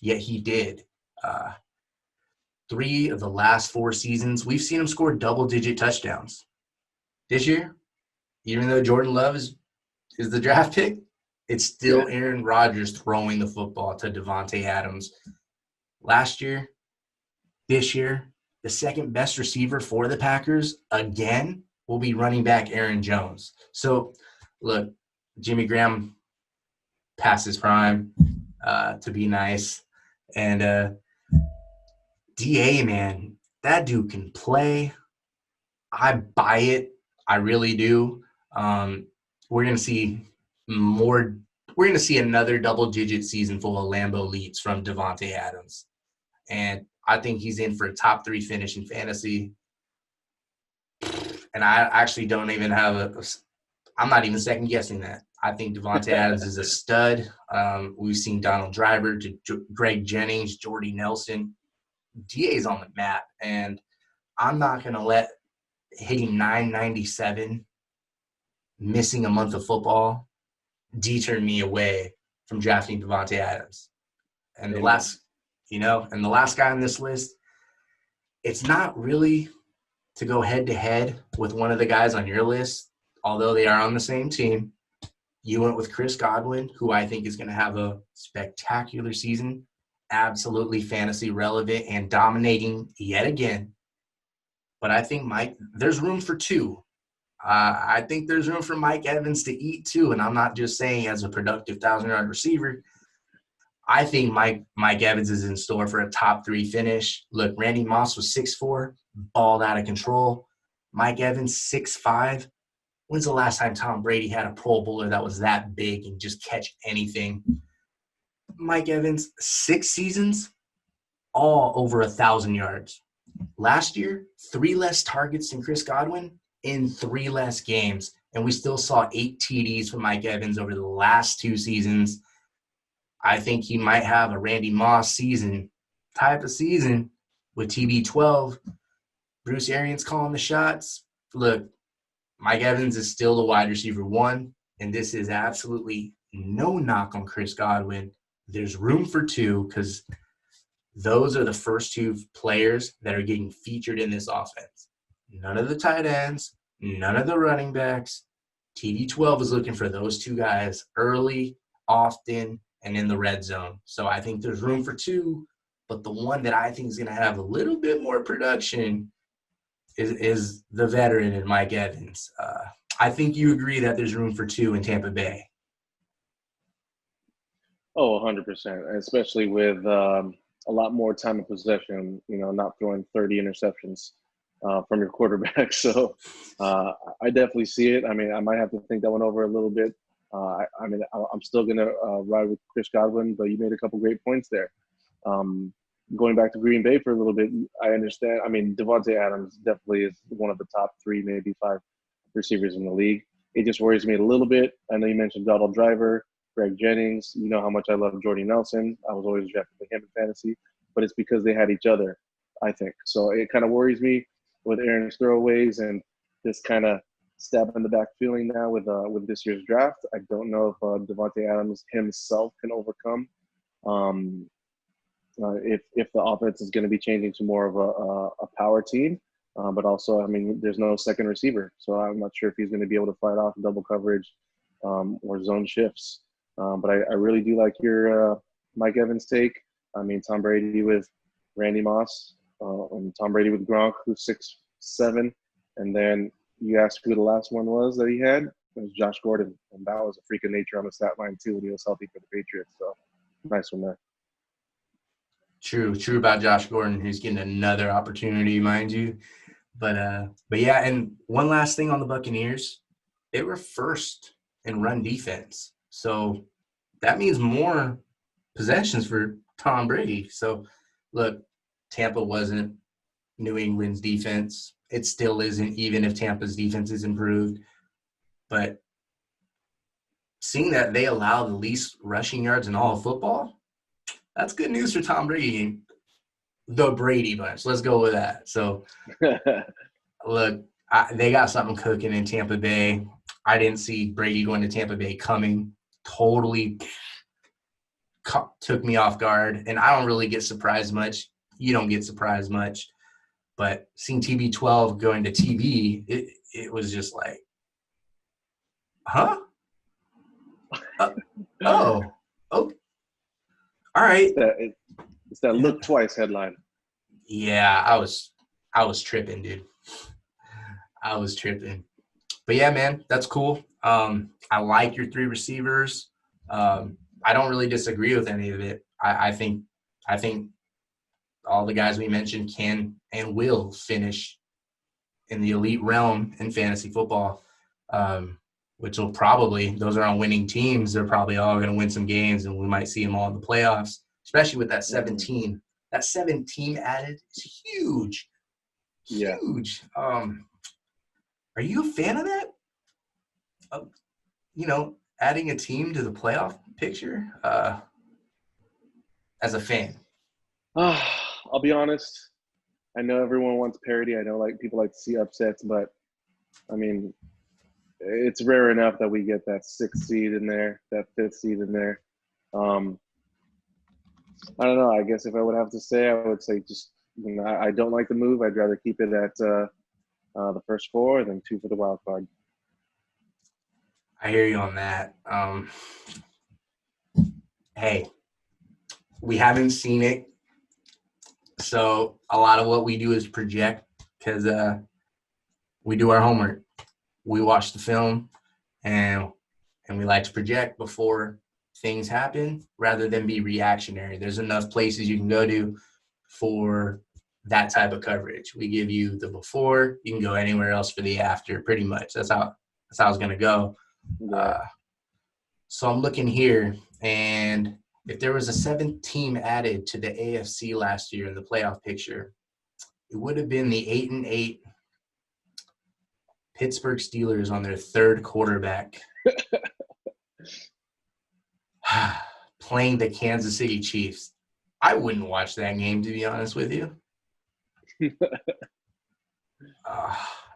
Yet he did. 3 of the last 4 seasons, we've seen him score double-digit touchdowns. This year, even though Jordan Love is the draft pick, it's still Aaron Rodgers throwing the football to Davante Adams. Last year, this year, the second best receiver for the Packers, again, will be running back Aaron Jones. So, look, Jimmy Graham past his prime, to be nice. And DA, man, that dude can play. I buy it. I really do. We're going to see more. We're going to see another double-digit season full of Lambeau leaps from Davante Adams. And I think he's in for a top 3 finish in fantasy. And I actually don't even have I'm not even second-guessing that. I think Davante Adams is a stud. We've seen Donald Driver, Greg Jennings, Jordy Nelson. DA's on the map, and I'm not going to let hitting 997, missing a month of football, deterred me away from drafting Devontae Adams. And the Amen. last guy on this list, it's not really to go head to head with one of the guys on your list, although they are on the same team. You went with Chris Godwin, who I think is going to have a spectacular season, absolutely fantasy relevant and dominating yet again. But I think there's room for two. I think there's room for Mike Evans to eat too, and I'm not just saying as a productive 1,000-yard receiver. I think Mike Evans is in store for a top 3 finish. Look, Randy Moss was 6'4", balled out of control. Mike Evans, 6'5". When's the last time Tom Brady had a Pro Bowler that was that big and just catch anything? Mike Evans, 6 seasons, all over 1,000 yards. Last year, 3 less targets than Chris Godwin in 3 less games, and we still saw 8 TDs from Mike Evans over the last 2 seasons. I think he might have a Randy Moss type of season with TB12. Bruce Arians calling the shots. Look, Mike Evans is still the wide receiver 1, and this is absolutely no knock on Chris Godwin. There's room for 2 because those are the first 2 players that are getting featured in this offense. None of the tight ends, none of the running backs. TB12 is looking for those 2 guys early, often, and in the red zone. So I think there's room for 2, but the one that I think is going to have a little bit more production is the veteran in Mike Evans. I think you agree that there's room for 2 in Tampa Bay. Oh, 100%, especially with a lot more time of possession, not throwing 30 interceptions from your quarterback. So I definitely see it. I mean, I might have to think that one over a little bit. I'm still going to ride with Chris Godwin, but you made a couple great points there. Going back to Green Bay for a little bit, I understand. I mean, Devontae Adams definitely is one of the top 3, maybe 5 receivers in the league. It just worries me a little bit. I know you mentioned Donald Driver, Greg Jennings. You know how much I love Jordy Nelson. I was always drafting him in fantasy, but it's because they had each other, I think. So it kind of worries me with Aaron's throwaways and this kind of stab in the back feeling now with this year's draft. I don't know if Devontae Adams himself can overcome if the offense is going to be changing to more of a power team. But also, I mean, there's no second receiver, so I'm not sure if he's going to be able to fight off double coverage or zone shifts. But I really do like your Mike Evans take. I mean, Tom Brady with Randy Moss, and Tom Brady with Gronk, who's 6'7", and then you asked who the last one was that he had. It was Josh Gordon, and that was a freak of nature on the stat line too when he was healthy for the Patriots. So nice one there. True about Josh Gordon, who's getting another opportunity, mind you. But yeah, and one last thing on the Buccaneers, they were first in run defense. So that means more possessions for Tom Brady. So look, Tampa wasn't New England's defense. It still isn't, even if Tampa's defense is improved. But seeing that they allow the least rushing yards in all of football, that's good news for Tom Brady. The Brady bunch. Let's go with that. So, look, they got something cooking in Tampa Bay. I didn't see Brady going to Tampa Bay coming. Totally took me off guard. And I don't really get surprised much. You don't get surprised much. But seeing TB12 going to TV, it was just like, huh? Oh, all right. It's that look twice headline. Yeah, I was tripping, dude. I was tripping. But yeah, man, that's cool. I like your 3 receivers. I don't really disagree with any of it. I think all the guys we mentioned can and will finish in the elite realm in fantasy football, which will probably, those are on winning teams. They're probably all going to win some games, and we might see them all in the playoffs, especially with that 17. That 17 added is huge. Huge. Yeah. Are you a fan of that? Adding a team to the playoff picture as a fan? I'll be honest. I know everyone wants parity. I know like people like to see upsets, but I mean, it's rare enough that we get that sixth seed in there, that fifth seed in there. Um, I don't know. I guess if I would have to say, I would say just I don't like the move. I'd rather keep it at the first four than two for the wild card. I hear you on that. Hey, we haven't seen it, so a lot of what we do is project because we do our homework. We watch the film, and we like to project before things happen rather than be reactionary. There's enough places you can go to for that type of coverage. We give you the before, you can go anywhere else for the after, pretty much. That's how it's going to go. Yeah. So I'm looking here, and if there was a seventh team added to the AFC last year in the playoff picture, it would have been the 8-8 Pittsburgh Steelers on their third quarterback playing the Kansas City Chiefs. I wouldn't watch that game, to be honest with you.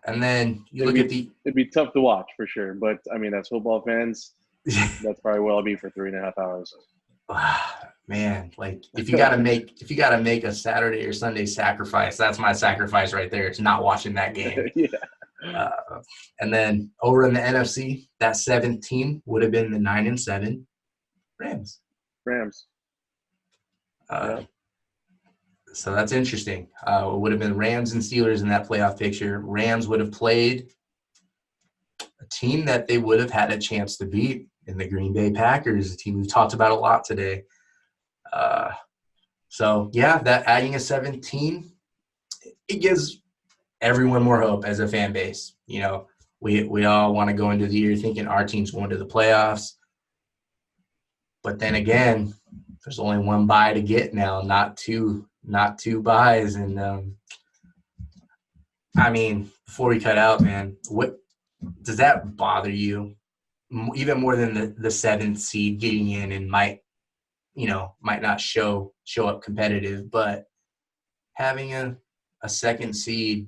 And then you look at the – it'd be tough to watch for sure. But, I mean, as football fans, that's probably where I'll be for 3.5 hours. Man, like if you gotta make a Saturday or Sunday sacrifice, that's my sacrifice right there. It's not watching that game. Yeah. And then over in the NFC, that 17 would have been the 9-7 Rams. Yeah. So that's interesting. It would have been Rams and Steelers in that playoff picture. Rams would have played a team that they would have had a chance to beat in the Green Bay Packers, a team we've talked about a lot today. So, yeah, that adding a 17, it gives everyone more hope as a fan base. You know, we all want to go into the year thinking our team's going to the playoffs. But then again, there's only one bye to get now, not two buys. And, I mean, before we cut out, man, what does that bother you even more than the seventh seed getting in and might not show up competitive, but having a second seed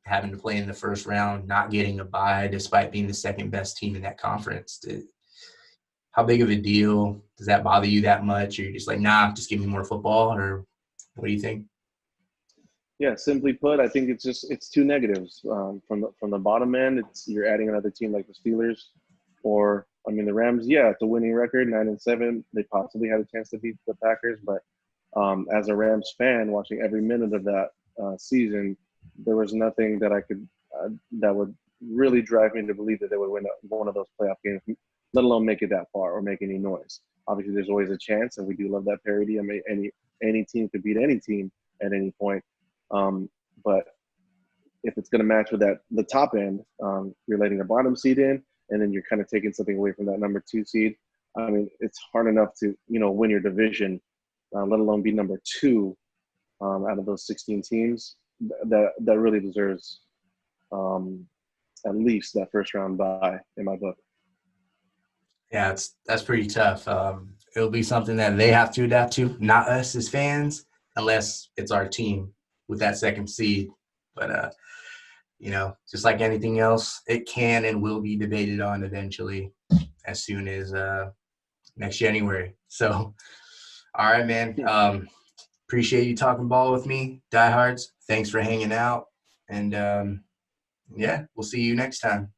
having to play in the first round, not getting a bye despite being the second best team in that conference, how big of a deal does that bother you that much? Or you're just like, nah, just give me more football? Or what do you think? Yeah, simply put, I think it's two negatives. From the bottom end, you're adding another team like the Steelers, or I mean the Rams. Yeah, it's a winning record, 9-7. They possibly had a chance to beat the Packers, but as a Rams fan, watching every minute of that season, there was nothing that I could that would really drive me to believe that they would win one of those playoff games, let alone make it that far or make any noise. Obviously, there's always a chance, and we do love that parity. I mean, any team could beat any team at any point. But if it's going to match with the top end, you're letting the bottom seed in, and then you're kind of taking something away from that number 2 seed. I mean, it's hard enough to win your division, let alone be number 2 out of those 16 teams. That really deserves at least that first round bye in my book. Yeah, that's pretty tough. It'll be something that they have to adapt to, not us as fans, unless it's our team with that second seed. But, just like anything else, it can and will be debated on eventually as soon as next January. So, all right, man. Appreciate you talking ball with me, diehards. Thanks for hanging out. And, we'll see you next time.